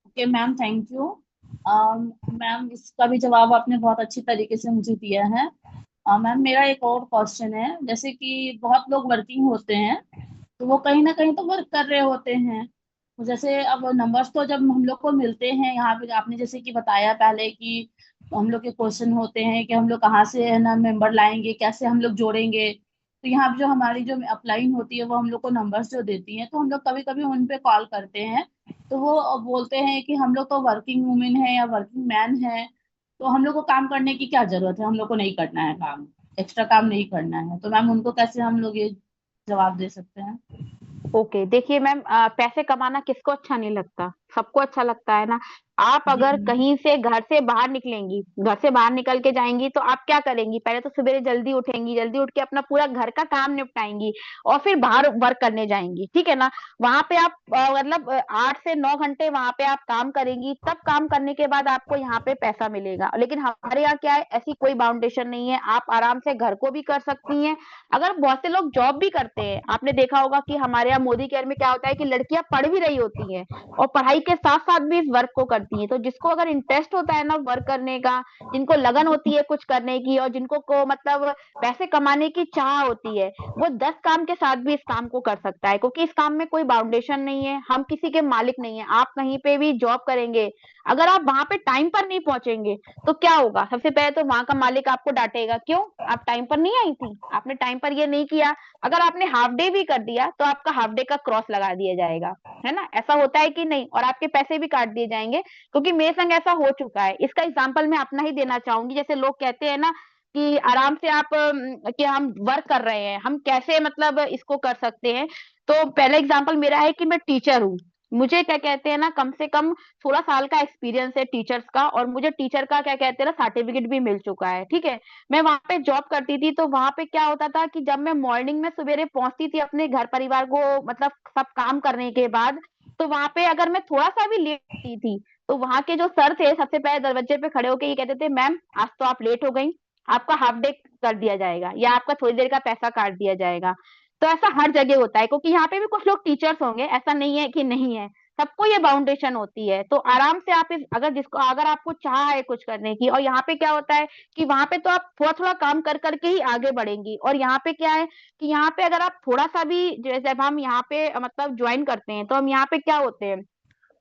Okay ma'am, thank you. Ma'am इसका भी जवाब आपने बहुत अच्छी तरीके से मुझे दिया है। मैम मेरा एक और क्वेश्चन है, जैसे कि बहुत लोग वर्किंग होते हैं, तो वो कहीं ना कहीं तो वर्क कर रहे होते हैं। तो जैसे अब नंबर्स तो जब हम लोग को मिलते हैं यहाँ पे, आपने जैसे कि बताया पहले कि हम लोग के क्वेश्चन होते हैं कि हम लोग कहाँ से है ना मेंबर लाएंगे, कैसे हम लोग जोड़ेंगे। तो यहाँ पे जो हमारी जो अपलाइन होती है वो हम लोग को नंबर्स जो देती है, तो हम लोग कभी कभी उन पे कॉल करते हैं। तो वो बोलते हैं कि हम लोग तो वर्किंग वुमेन है या वर्किंग मैन है, तो हम लोग को काम करने की क्या जरूरत है, हम लोग को नहीं करना है काम, एक्स्ट्रा काम नहीं करना है। तो मैम उनको कैसे हम लोग ये जवाब दे सकते हैं? ओके, देखिए मैम, पैसे कमाना किसको अच्छा नहीं लगता, सबको अच्छा लगता है ना। आप जी अगर मैम। कहीं से घर से बाहर निकलेंगी, घर से बाहर निकल के जाएंगी, तो आप क्या करेंगी, पहले तो सवेरे जल्दी उठेंगी, जल्दी उठ के अपना पूरा घर का काम निपटाएंगी, और फिर बाहर वर्क करने जाएंगी, ठीक है ना। वहां पे आप मतलब 8 से 9 घंटे वहां पे आप काम करेंगी, तब काम करने के बाद आपको यहाँ पे पैसा मिलेगा। लेकिन हमारे यहाँ क्या है, ऐसी कोई बाउंडेशन नहीं है, आप आराम से घर को भी कर सकती हैं। अगर बहुत से लोग जॉब भी करते हैं, आपने देखा होगा कि हमारे यहाँ मोदी केयर में क्या होता है कि लड़कियां पढ़ भी रही होती हैं, और पढ़ाई के साथ साथ भी इस वर्क को करती हैं। तो जिसको अगर इंटरेस्ट होता है ना वर्क करने का, जिनको लगन होती है कुछ करने की, और जिनको को मतलब पैसे कमाने की चाह होती है, वो 10 काम के साथ भी इस काम को कर सकता है, क्योंकि इस काम में कोई बाउंडेशन नहीं है, हम किसी के मालिक नहीं है। आप कहीं पे भी जॉब करेंगे, अगर आप वहां पे टाइम पर नहीं पहुंचेंगे, तो क्या होगा, सबसे पहले तो वहां का मालिक आपको डांटेगा, क्यों आप टाइम पर नहीं आई थी, आपने टाइम पर ये नहीं किया। अगर आपने हाफ डे भी कर दिया, तो आपका हाफ डे का क्रॉस लगा दिया जाएगा, है ना। ऐसा होता है कि नहीं, और आपके पैसे भी काट दिए जाएंगे, क्योंकि मेरे संग ऐसा हो चुका है। इसका एग्जाम्पल मैं अपना ही देना चाहूंगी। जैसे लोग कहते हैं ना कि आराम से आप कि हम वर्क कर रहे हैं, हम कैसे मतलब इसको कर सकते हैं। तो पहला एग्जाम्पल मेरा है कि मैं टीचर हूँ, मुझे क्या कहते हैं ना, कम से कम 16 साल का एक्सपीरियंस है टीचर्स का, और मुझे टीचर का क्या कहते हैं ना सर्टिफिकेट भी मिल चुका है, ठीक है। मैं वहां पे जॉब करती थी, तो वहां पे क्या होता था कि जब मैं मॉर्निंग में सवेरे पहुंचती थी अपने घर परिवार को मतलब सब काम करने के बाद, तो वहां पे अगर मैं थोड़ा सा भी लेट होती थी, तो वहां के जो सर थे सबसे पहले दरवाजे पे खड़े होके ये कहते थे, मैम आज तो आप लेट हो गई, आपका हाफ डे कर दिया जाएगा, या आपका थोड़ी देर का पैसा काट दिया जाएगा। तो ऐसा हर जगह होता है, क्योंकि यहाँ पे भी कुछ लोग टीचर्स होंगे, ऐसा नहीं है कि नहीं है, सबको ये बाउंडेशन होती है। तो आराम से आप अगर आपको चाह है कुछ करने की, और यहाँ पे क्या होता है कि वहां पे तो आप थोड़ा थोड़ा काम कर करके ही आगे बढ़ेंगी, और यहाँ पे क्या है कि यहाँ पे अगर आप थोड़ा सा भी, जैसे जब हम यहाँ पे मतलब ज्वाइन करते हैं, तो हम यहाँ पे क्या होते हैं,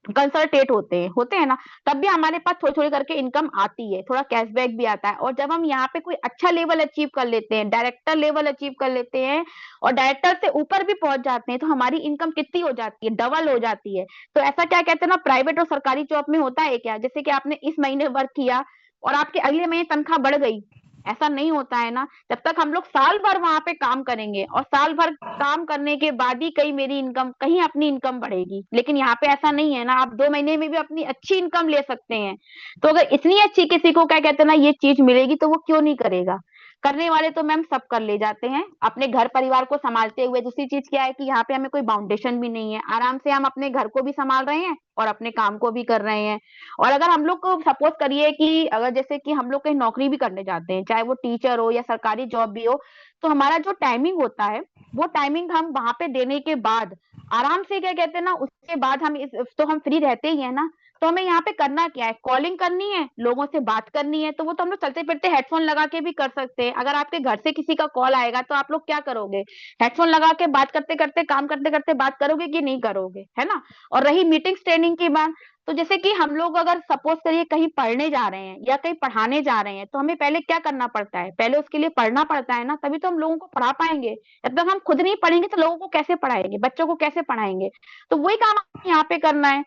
कंसल्टेट होते हैं ना, तब भी हमारे पास थोड़ी थोड़ी करके इनकम आती है, थोड़ा कैशबैक भी आता है। और जब हम यहाँ पे कोई अच्छा लेवल अचीव कर लेते हैं, डायरेक्टर लेवल अचीव कर लेते हैं और डायरेक्टर से ऊपर भी पहुंच जाते हैं, तो हमारी इनकम कितनी हो जाती है, डबल हो जाती है। तो ऐसा क्या कहते हैं ना, प्राइवेट और सरकारी जॉब में होता है क्या, जैसे कि आपने इस महीने वर्क किया और आपके अगले महीने तनख्वाह बढ़ गई, ऐसा नहीं होता है ना। जब तक हम लोग साल भर वहां पे काम करेंगे और साल भर काम करने के बाद ही कहीं मेरी इनकम, कहीं अपनी इनकम बढ़ेगी। लेकिन यहाँ पे ऐसा नहीं है ना, आप 2 महीने में भी अपनी अच्छी इनकम ले सकते हैं। तो अगर इतनी अच्छी किसी को क्या कहते हैं ना ये चीज मिलेगी, तो वो क्यों नहीं करेगा। करने वाले तो मैम सब कर ले जाते हैं अपने घर परिवार को संभालते हुए। दूसरी चीज क्या है कि यहाँ पे हमें कोई बाउंडेशन भी नहीं है, आराम से हम अपने घर को भी संभाल रहे हैं और अपने काम को भी कर रहे हैं। और अगर हम लोग को सपोज करिए कि अगर जैसे कि हम लोग कहीं नौकरी भी करने जाते हैं, चाहे वो टीचर हो या सरकारी जॉब भी हो, तो हमारा जो टाइमिंग होता है, वो टाइमिंग हम वहां पे देने के बाद आराम से क्या कहते हैं ना, उसके बाद हम तो हम फ्री रहते ही है ना। तो हमें यहाँ पे करना क्या है, कॉलिंग करनी है, लोगों से बात करनी है, तो वो तो हम लोग चलते फिरते हेडफोन लगा के भी कर सकते हैं। अगर आपके घर से किसी का कॉल आएगा तो आप लोग क्या करोगे, हेडफोन लगा के बात करते करते, काम करते करते बात करोगे कि नहीं करोगे, है ना। और रही मीटिंग्स ट्रेनिंग की बात, तो जैसे कि हम लोग अगर सपोज करिए कहीं पढ़ने जा रहे हैं या कहीं पढ़ाने जा रहे हैं, तो हमें पहले क्या करना पड़ता है, पहले उसके लिए पढ़ना पड़ता है ना, तभी तो हम लोगों को पढ़ा पाएंगे। जब तक हम खुद नहीं पढ़ेंगे तो लोगों को कैसे पढ़ाएंगे, बच्चों को कैसे पढ़ाएंगे। तो वही काम हमें यहाँ पे करना है।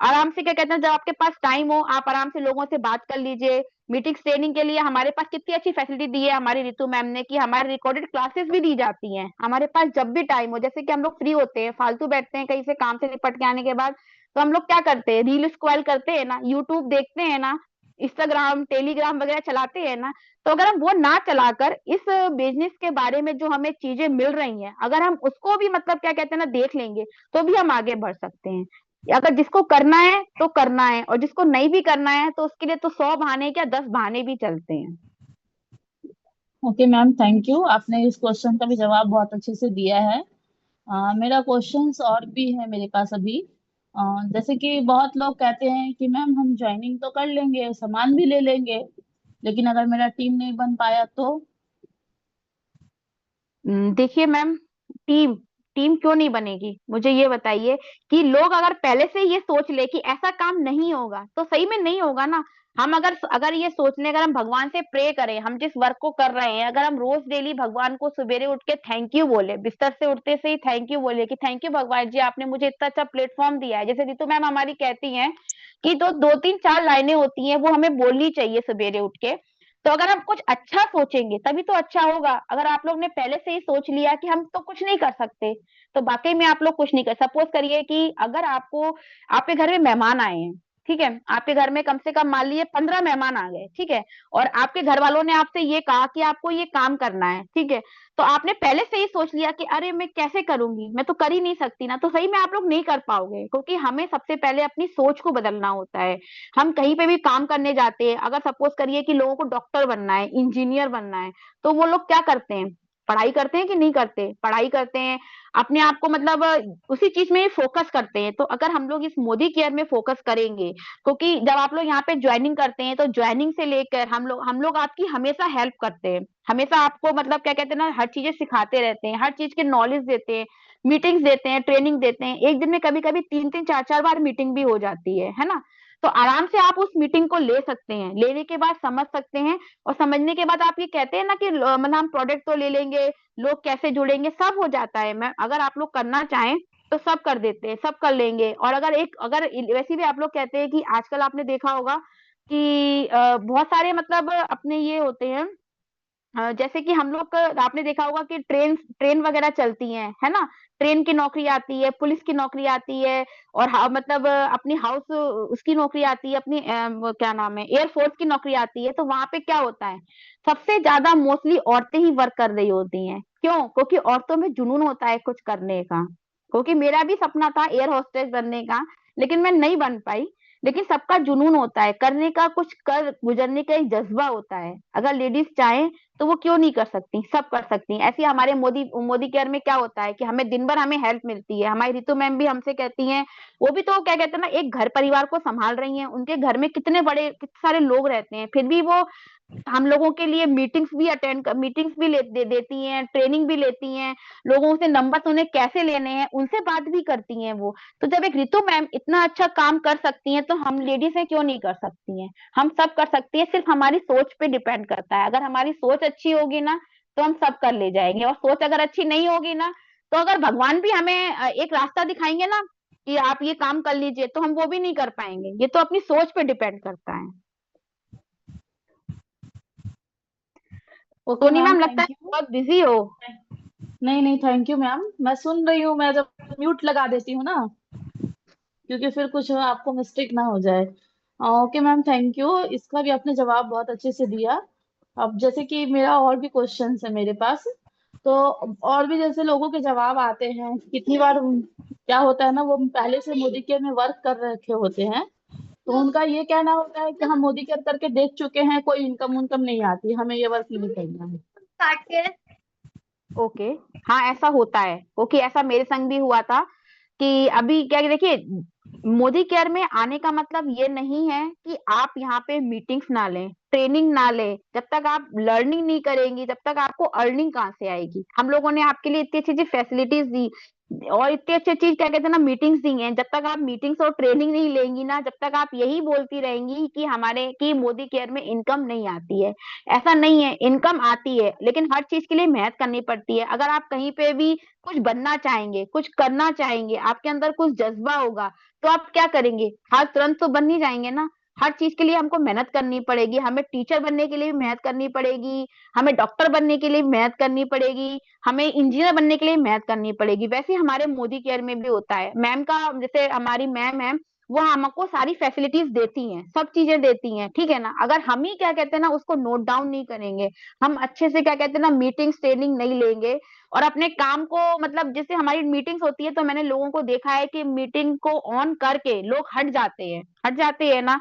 आराम से क्या कहते हैं, जब आपके पास टाइम हो आप आराम से लोगों से बात कर लीजिए। मीटिंग्स ट्रेनिंग के लिए हमारे पास कितनी अच्छी फैसिलिटी दी है हमारी रितु मैम ने, कि हमारे रिकॉर्डेड क्लासेस भी दी जाती हैं हमारे पास जब भी टाइम हो। जैसे कि हम लोग फ्री होते हैं, फालतू बैठते हैं कहीं से काम से निपट के आने के बाद, तो हम लोग क्या करते हैं, रील स्क्रॉल करते हैं ना, यूट्यूब देखते हैं ना, इंस्टाग्राम टेलीग्राम वगैरह चलाते हैं ना। तो अगर हम वो ना चलाकर इस बिजनेस के बारे में जो हमें चीजें मिल रही हैं, अगर हम उसको भी मतलब क्या कहते हैं ना देख लेंगे, तो भी हम आगे बढ़ सकते हैं। अगर जिसको करना है तो करना है, और जिसको नहीं भी करना है तो उसके लिए तो 100 बहाने क्या 10 बहाने भी चलते हैं। ओके मैम, थैंक यू, आपने इस क्वेश्चन का भी जवाब बहुत अच्छे से दिया है। मेरा क्वेश्चंस और भी है मेरे पास अभी। अ, जैसे कि बहुत लोग कहते हैं कि मैम हम ज्वाइनिंग तो कर लेंगे, सामान भी ले लेंगे, लेकिन अगर मेरा टीम नहीं बन पाया तो? देखिए मैम, टीम टीम क्यों नहीं बनेगी, मुझे ये बताइए। कि लोग अगर पहले से ये सोच ले कि ऐसा काम नहीं होगा, तो सही में नहीं होगा ना। हम अगर अगर ये सोच ले, अगर हम भगवान से प्रे करें, हम जिस वर्क को कर रहे हैं, अगर हम रोज डेली भगवान को सवेरे उठ के थैंक यू बोले, बिस्तर से उठते से ही थैंक यू बोले कि थैंक यू भगवान जी, आपने मुझे इतना अच्छा प्लेटफॉर्म दिया है। जैसे रितु मैम हमारी कहती हैं कि तो 2 3 4 लाइनें होती हैं वो हमें बोलनी चाहिए सवेरे उठ के। तो अगर हम कुछ अच्छा सोचेंगे तभी तो अच्छा होगा। अगर आप लोग ने पहले से ही सोच लिया कि हम तो कुछ नहीं कर सकते, तो वाकई में आप लोग कुछ नहीं कर। सपोज करिए कि अगर आपको, आपके घर में मेहमान आए हैं, ठीक है, आपके घर में कम से कम मान लीजिए 15 मेहमान आ गए, ठीक है, और आपके घर वालों ने आपसे ये कहा कि आपको ये काम करना है, ठीक है, तो आपने पहले से ही सोच लिया कि अरे मैं कैसे करूंगी, मैं तो कर ही नहीं सकती ना, तो सही में आप लोग नहीं कर पाओगे। क्योंकि हमें सबसे पहले अपनी सोच को बदलना होता है। हम कहीं पे भी काम करने जाते हैं, अगर सपोज करिए कि लोगों को डॉक्टर बनना है, इंजीनियर बनना है, तो वो लोग क्या करते हैं, पढ़ाई करते हैं कि नहीं करते, पढ़ाई करते हैं, अपने आप को मतलब उसी चीज में फोकस करते हैं। तो अगर हम लोग इस मोदी केयर में फोकस करेंगे, क्योंकि जब आप लोग यहाँ पे ज्वाइनिंग करते हैं, तो ज्वाइनिंग से लेकर हम लोग आपकी हमेशा हेल्प करते हैं, हमेशा आपको मतलब क्या कहते हैं ना हर चीजें सिखाते रहते हैं, हर चीज के नॉलेज देते हैं, मीटिंग्स देते हैं, ट्रेनिंग देते हैं। एक दिन में कभी कभी 3 3 4 4 बार मीटिंग भी हो जाती है ना। तो आराम से आप उस मीटिंग को ले सकते हैं, लेने के बाद समझ सकते हैं, और समझने के बाद आप ये कहते हैं ना कि मतलब हम प्रोडक्ट तो ले लेंगे, लोग कैसे जुड़ेंगे, सब हो जाता है। मैं अगर आप लोग करना चाहें तो सब कर देते हैं, सब कर लेंगे। और अगर वैसे भी आप लोग कहते हैं कि आजकल आपने देखा होगा कि बहुत सारे मतलब अपने ये होते हैं, जैसे कि हम लोग आपने देखा होगा कि ट्रेन ट्रेन वगैरह चलती हैं, है ना। ट्रेन की नौकरी आती है, पुलिस की नौकरी आती है, और मतलब अपनी हाउस उसकी नौकरी आती है, अपनी वो क्या नाम है, एयरफोर्स की नौकरी आती है। तो वहां पे क्या होता है, सबसे ज्यादा मोस्टली औरतें ही वर्क कर रही होती हैं। क्यों? क्योंकि औरतों में जुनून होता है कुछ करने का। क्योंकि मेरा भी सपना था एयर होस्टेस बनने का, लेकिन मैं नहीं बन पाई। लेकिन सबका जुनून होता है करने का, कुछ कर गुजरने का एक जज्बा होता है। अगर लेडीज चाहें तो वो क्यों नहीं कर सकती, सब कर सकती हैं। ऐसे ही हमारे मोदी मोदी केयर में क्या होता है कि हमें दिन भर हमें हेल्प मिलती है। हमारी रितु मैम भी हमसे कहती हैं, वो भी तो क्या कहते हैं ना, एक घर परिवार को संभाल रही हैं, उनके घर में कितने सारे लोग रहते हैं, फिर भी वो हम लोगों के लिए मीटिंग्स भी देती हैं, ट्रेनिंग भी लेती हैं, लोगों से नंबर उन्हें कैसे लेने हैं उनसे बात भी करती हैं वो। तो जब एक रितु मैम इतना अच्छा काम कर सकती हैं, तो हम लेडीज हैं क्यों नहीं कर सकती हैं? हम सब कर सकती हैं, सिर्फ हमारी सोच पे डिपेंड करता है। अगर हमारी सोच अच्छी होगी ना, तो हम सब कर ले जाएंगे। और सोच अगर अच्छी नहीं होगी ना, तो अगर भगवान भी हमें एक रास्ता दिखाएंगे ना कि आप ये काम कर लीजिए, तो हम वो भी नहीं कर पाएंगे। ये तो अपनी सोच पे डिपेंड करता है। ओके सोनी मैम, मैम, लगता है थैंक यू। बहुत बिजी हो। नहीं नहीं, थैंक यू मैम, मैं सुन रही हूँ। मैं जब म्यूट लगा देती हूँ ना, क्योंकि फिर कुछ आपको मिस्टेक ना हो जाए। Okay ma'am, thank you. इसका भी आपने जवाब बहुत अच्छे से दिया। अब जैसे कि मेरा और भी क्वेश्चन है मेरे पास, तो और भी जैसे लोगों के जवाब आते हैं कितनी बार। क्या होता है ना, वो पहले से मोदी केयर में वर्क कर रखे होते हैं, तो उनका ये कहना होता है कि हम मोदी केयर करके देख चुके हैं, कोई इनकम उनकम नहीं आती, हमें ये वर्क नहीं करना है। ओके। हाँ, ऐसा होता है। ओके, ऐसा मेरे संग भी हुआ था कि अभी क्या है, देखिए, मोदी केयर में आने का मतलब ये नहीं है कि आप यहाँ पे मीटिंग्स ना लें, ट्रेनिंग ना लें। जब तक आप लर्निंग नहीं करेंगी, जब तक आपको अर्निंग कहाँ से आएगी? हम लोगों ने आपके लिए इतनी अच्छी अच्छी फैसिलिटीज दी और इतनी अच्छी चीज क्या कहते हैं ना, मीटिंग्स दी हैं। जब तक आप मीटिंग्स और ट्रेनिंग नहीं लेंगी ना, जब तक आप यही बोलती रहेंगी कि हमारे की मोदी केयर में इनकम नहीं आती है, ऐसा नहीं है, इनकम आती है, लेकिन हर चीज के लिए मेहनत करनी पड़ती है। अगर आप कहीं पे भी कुछ बनना चाहेंगे, कुछ करना चाहेंगे, आपके अंदर कुछ जज्बा होगा, तो आप क्या करेंगे? हर तुरंत तो बन नहीं जाएंगे ना। हर चीज के लिए हमको मेहनत करनी पड़ेगी। हमें टीचर बनने के लिए भी मेहनत करनी पड़ेगी, हमें डॉक्टर बनने के लिए भी मेहनत करनी पड़ेगी, हमें इंजीनियर बनने के लिए मेहनत करनी पड़ेगी। वैसे ही हमारे मोदी केयर में भी होता है। मैम का, जैसे हमारी मैम है, वो हमको सारी फैसिलिटीज देती हैं, सब चीजें देती हैं, ठीक है ना। अगर हम ही क्या कहते हैं ना, उसको नोट डाउन नहीं करेंगे, हम अच्छे से क्या कहते हैं ना, मीटिंग्स ट्रेनिंग नहीं लेंगे और अपने काम को, मतलब जैसे हमारी मीटिंग्स होती है, तो मैंने लोगों को देखा है कि मीटिंग को ऑन करके लोग हट जाते हैं ना।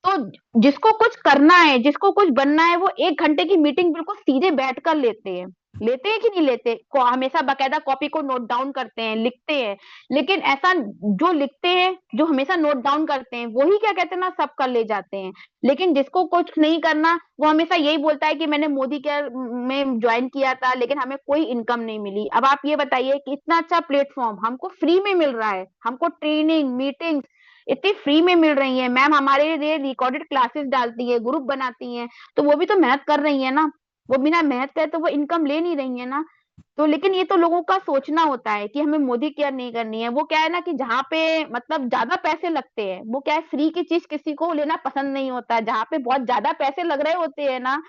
तो जिसको कुछ करना है, जिसको कुछ बनना है, वो 1 घंटे की मीटिंग बिल्कुल सीधे बैठकर लेते हैं कि नहीं लेते? हमेशा बकायदा कॉपी को नोट डाउन करते हैं, लिखते हैं। लेकिन ऐसा, जो लिखते हैं, जो हमेशा नोट डाउन करते हैं, वही क्या कहते हैं ना, सब कर ले जाते हैं। लेकिन जिसको कुछ नहीं करना, वो हमेशा यही बोलता है कि मैंने मोदी केयर में ज्वाइन किया था, लेकिन हमें कोई इनकम नहीं मिली। अब आप ये बताइए कि इतना अच्छा प्लेटफॉर्म हमको फ्री में मिल रहा है, हमको ट्रेनिंग मीटिंग इतनी फ्री में मिल रही है, मैम हमारे लिए रिकॉर्डेड क्लासेस डालती है, ग्रुप बनाती हैं, तो वो भी तो मेहनत कर रही है ना। वो बिना मेहनत करे तो वो इनकम ले नहीं रही है ना। तो लेकिन ये तो लोगों का सोचना होता है कि हमें मोदी केयर नहीं करनी है। वो क्या है ना कि जहाँ पे मतलब ज्यादा पैसे लगते हैं, वो क्या है, फ्री की चीज किसी को लेना पसंद नहीं होता है। जहाँ पे बहुत ज्यादा पैसे लग रहे होते हैं ना,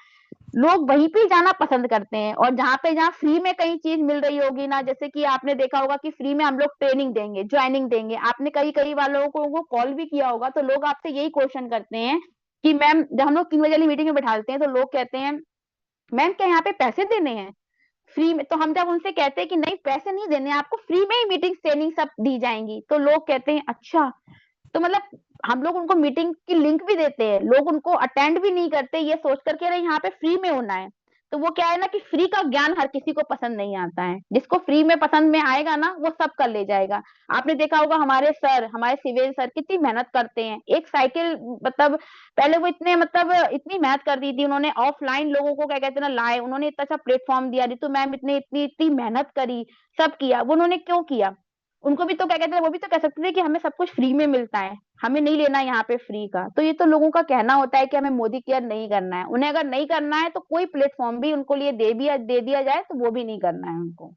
लोग वहीं पे जाना पसंद करते हैं। और जहाँ फ्री में कई चीज मिल रही होगी ना, जैसे कि आपने देखा होगा कि फ्री में हम लोग ट्रेनिंग देंगे, ज्वाइनिंग देंगे, आपने कई कई वालों को कॉल भी किया होगा, तो लोग आपसे यही क्वेश्चन करते हैं कि मैम, जब हम लोग 3 बजे वाली मीटिंग में बैठाते हैं, तो लोग कहते हैं मैम क्या यहाँ पे पैसे देने हैं फ्री में? तो हम जब उनसे कहते हैं कि नहीं, पैसे नहीं देने, आपको फ्री में ही मीटिंग ट्रेनिंग सब दी जाएंगी, तो लोग कहते हैं अच्छा। तो मतलब हम लोग उनको मीटिंग की लिंक भी देते हैं, लोग उनको अटेंड भी नहीं करते, ये सोच करके अरे यहाँ पे फ्री में होना है। तो वो क्या है ना कि फ्री का ज्ञान हर किसी को पसंद नहीं आता है। जिसको फ्री में पसंद में आएगा ना, वो सब कर ले जाएगा। आपने देखा होगा हमारे सर, हमारे सिविल सर कितनी मेहनत करते हैं। एक साइकिल, मतलब पहले वो इतने, मतलब इतनी मेहनत कर दी थी उन्होंने, ऑफलाइन लोगों को क्या कहते हैं ना लाए, उन्होंने इतना अच्छा प्लेटफॉर्म दिया, रितु मैम इतनी इतनी इतनी मेहनत करी, सब किया। वो उन्होंने क्यों किया? उनको भी तो क्या कहते हैं, वो भी तो कह सकते थे कि हमें सब कुछ फ्री में मिलता है, हमें नहीं लेना यहाँ पे फ्री का। तो ये तो लोगों का कहना होता है कि हमें मोदी केयर नहीं करना है। उन्हें अगर नहीं करना है, तो कोई प्लेटफॉर्म भी उनको लिए दे दिया जाए, तो वो भी नहीं करना है उनको।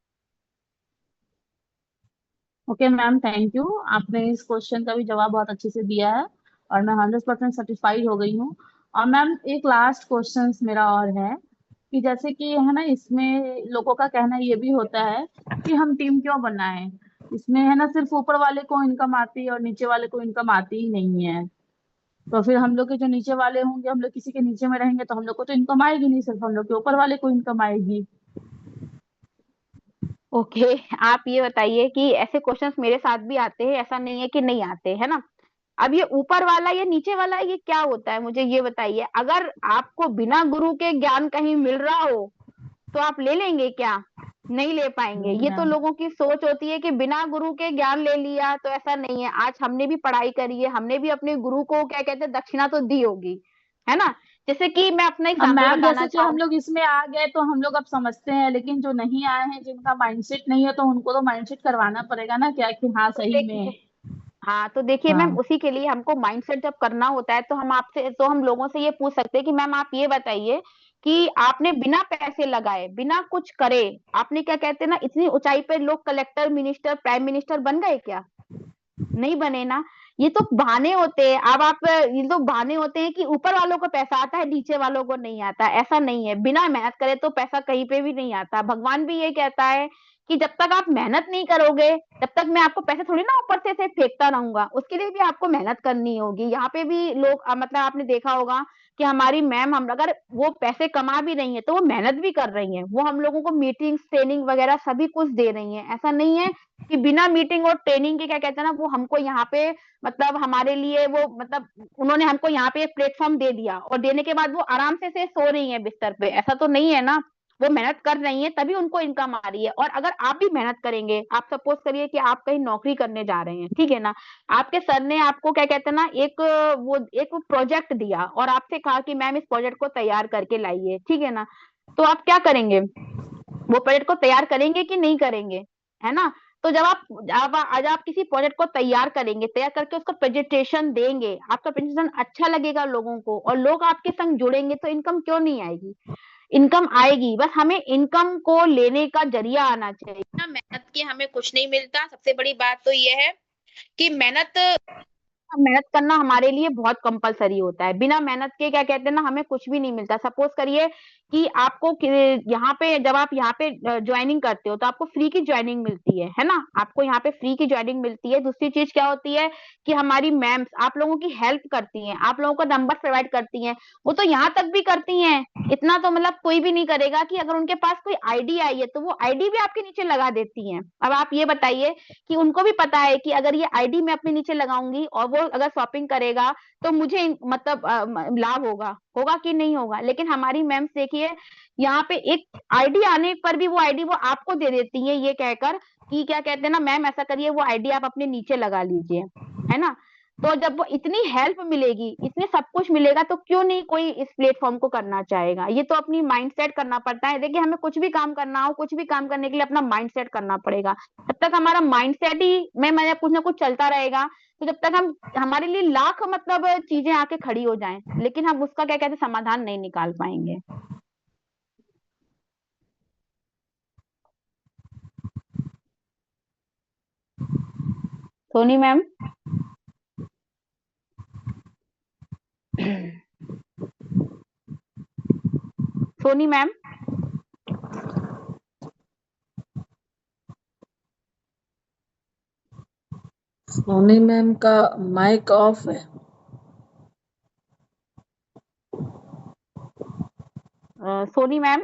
Okay ma'am, thank you. आपने इस क्वेश्चन का भी जवाब बहुत अच्छे से दिया है, और मैं 100% सेटिस्फाइड हो गई हूँ। और मैम, एक लास्ट क्वेश्चन मेरा और है कि जैसे कि है ना, इसमें लोगों का कहना ये भी होता है कि हम टीम क्यों बनाएं। इसमें है ना, सिर्फ ऊपर वाले को इनकम आती है और नीचे वाले को इनकम आती ही नहीं है। तो फिर हम लोग के जो नीचे वाले होंगे, हम लोग किसी के नीचे में रहेंगे, तो हम लोग को तो इनकम आएगी नहीं, सिर्फ हम लोग के ऊपर वाले को इनकम आएगी। ओके, आप ये बताइए कि ऐसे क्वेश्चंस मेरे साथ भी आते हैं, ऐसा नहीं है कि नहीं आते, है ना। अब ये ऊपर वाला या नीचे वाला ये क्या होता है, मुझे ये बताइए। अगर आपको बिना गुरु के ज्ञान कहीं मिल रहा हो तो आप ले लेंगे क्या? नहीं ले पाएंगे। नहीं ये तो मैम। लोगों की सोच होती है कि बिना गुरु के ज्ञान ले लिया, तो ऐसा नहीं है। आज हमने भी पढ़ाई करी है, हमने भी अपने गुरु को क्या कहते हैं, दक्षिणा तो दी होगी, है ना। जैसे कि मैं अपना अब एग्जाम्पल मैम बताना जैसे जो हम चाहूँ। लोग इसमें आ गए तो हम लोग अब समझते हैं, लेकिन जो नहीं आए हैं, जिनका माइंडसेट नहीं है, तो उनको तो माइंडसेट करवाना पड़ेगा ना, क्या कि हाँ तो सही में। देखिए, हाँ तो देखिए मैम, हाँ। उसी के लिए हमको माइंडसेट जब करना होता है तो हम आपसे, तो हम लोगों से ये पूछ सकते हैं कि मैम आप ये बताइए कि आपने बिना पैसे लगाए, बिना कुछ करे, आपने क्या कहते हैं ना, इतनी ऊंचाई पे लोग कलेक्टर, मिनिस्टर, प्राइम मिनिस्टर बन गए क्या? नहीं बने ना। ये तो बहाने होते हैं। अब आप, ये तो बहाने होते हैं कि ऊपर वालों को पैसा आता है, नीचे वालों को नहीं आता। ऐसा नहीं है, बिना मेहनत करे तो पैसा कहीं पे भी नहीं आता। भगवान भी ये कहता है कि जब तक आप मेहनत नहीं करोगे तब तक मैं आपको पैसे थोड़ी ना ऊपर से फेंकता रहूंगा, उसके लिए भी आपको मेहनत करनी होगी। यहाँ पे भी लोग मतलब आपने देखा होगा कि हमारी मैम, हम अगर वो पैसे कमा भी रही है तो वो मेहनत भी कर रही है, वो हम लोगों को मीटिंग, ट्रेनिंग वगैरह सभी कुछ दे रही है। ऐसा नहीं है कि बिना मीटिंग और ट्रेनिंग के क्या कहते हैं ना, वो हमको यहाँ पे मतलब हमारे लिए वो मतलब उन्होंने हमको यहाँ पे एक प्लेटफॉर्म दे दिया और देने के बाद वो आराम से सो रही है बिस्तर पे, ऐसा तो नहीं है ना। वो मेहनत कर रही है तभी उनको इनकम आ रही है। और अगर आप भी मेहनत करेंगे, आप सपोज करिए कि आप कहीं नौकरी करने जा रहे हैं, ठीक है ना, आपके सर ने आपको क्या कहते हैं ना, एक प्रोजेक्ट दिया और आपसे कहा कि मैम इस प्रोजेक्ट को तैयार करके लाइए, ठीक है ना, तो आप क्या करेंगे? वो प्रोजेक्ट को तैयार करेंगे कि नहीं करेंगे? है ना। तो जब आज आप किसी प्रोजेक्ट को तैयार करेंगे, तैयार करके उसका प्रेजेंटेशन देंगे, आपका प्रेजेंटेशन अच्छा लगेगा लोगों को और लोग आपके संग जुड़ेंगे, तो इनकम क्यों नहीं आएगी? इनकम आएगी। बस हमें इनकम को लेने का जरिया आना चाहिए ना। मेहनत के हमें कुछ नहीं मिलता। सबसे बड़ी बात तो ये है कि मेहनत करना हमारे लिए बहुत कंपलसरी होता है। बिना मेहनत के क्या कहते हैं ना, हमें कुछ भी नहीं मिलता। सपोज करिए कि आपको यहाँ पे, जब आप यहाँ पे ज्वाइनिंग करते हो तो आपको फ्री की ज्वाइनिंग मिलती है ना, आपको यहाँ पे फ्री की ज्वाइनिंग मिलती है। दूसरी चीज क्या होती है कि हमारी मैम्स आप लोगों की हेल्प करती हैं, आप लोगों को नंबर प्रोवाइड करती हैं। वो तो यहाँ तक भी करती हैं, इतना तो मतलब कोई भी नहीं करेगा कि अगर उनके पास कोई आईडी आई है तो वो आईडी भी आपके नीचे लगा देती हैं। अब आप ये बताइए कि उनको भी पता है कि अगर ये आईडी मैं अपने नीचे लगाऊंगी और वो अगर शॉपिंग करेगा तो मुझे मतलब लाभ होगा, होगा कि नहीं होगा। लेकिन हमारी मैम्स देखिए, यहाँ पे एक आईडी आने पर भी वो आईडी वो आपको दे देती है ये कहकर कि क्या कहते हैं ना, मैम ऐसा करिए वो आईडी आप अपने नीचे लगा लीजिए, है ना। तो जब वो इतनी हेल्प मिलेगी, इतने सब कुछ मिलेगा, तो क्यों नहीं कोई इस प्लेटफॉर्म को करना चाहेगा? ये तो अपनी माइंड सेट करना पड़ता है। देखिए, हमें कुछ भी काम करना हो, कुछ भी काम करने के लिए अपना माइंड सेट करना पड़ेगा। जब तक हमारा माइंडसेट ही में मतलब कुछ ना कुछ चलता रहेगा, तो जब तक हम, हमारे लिए लाख मतलब चीजें आके खड़ी हो जाएं, लेकिन हम उसका क्या कहते हैं, समाधान नहीं निकाल पाएंगे। Soni ma'am. Soni ma'am. Soni ma'am का माइक ऑफ है। सोनी मैम।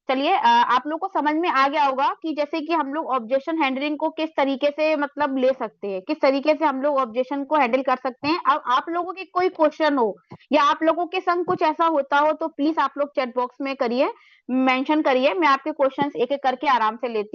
चलिए, आप लोग को समझ में आ गया होगा कि जैसे कि हम लोग ऑब्जेक्शन हैंडलिंग को किस तरीके से मतलब ले सकते हैं, किस तरीके से हम लोग ऑब्जेक्शन को हैंडल कर सकते हैं। अब आप लोगों की कोई क्वेश्चन हो या आप लोगों के संग कुछ ऐसा होता हो तो प्लीज आप लोग चैट बॉक्स में करिए, मेंशन करिए। मैं आपके क्वेश्चंस एक एक करके आराम से लेती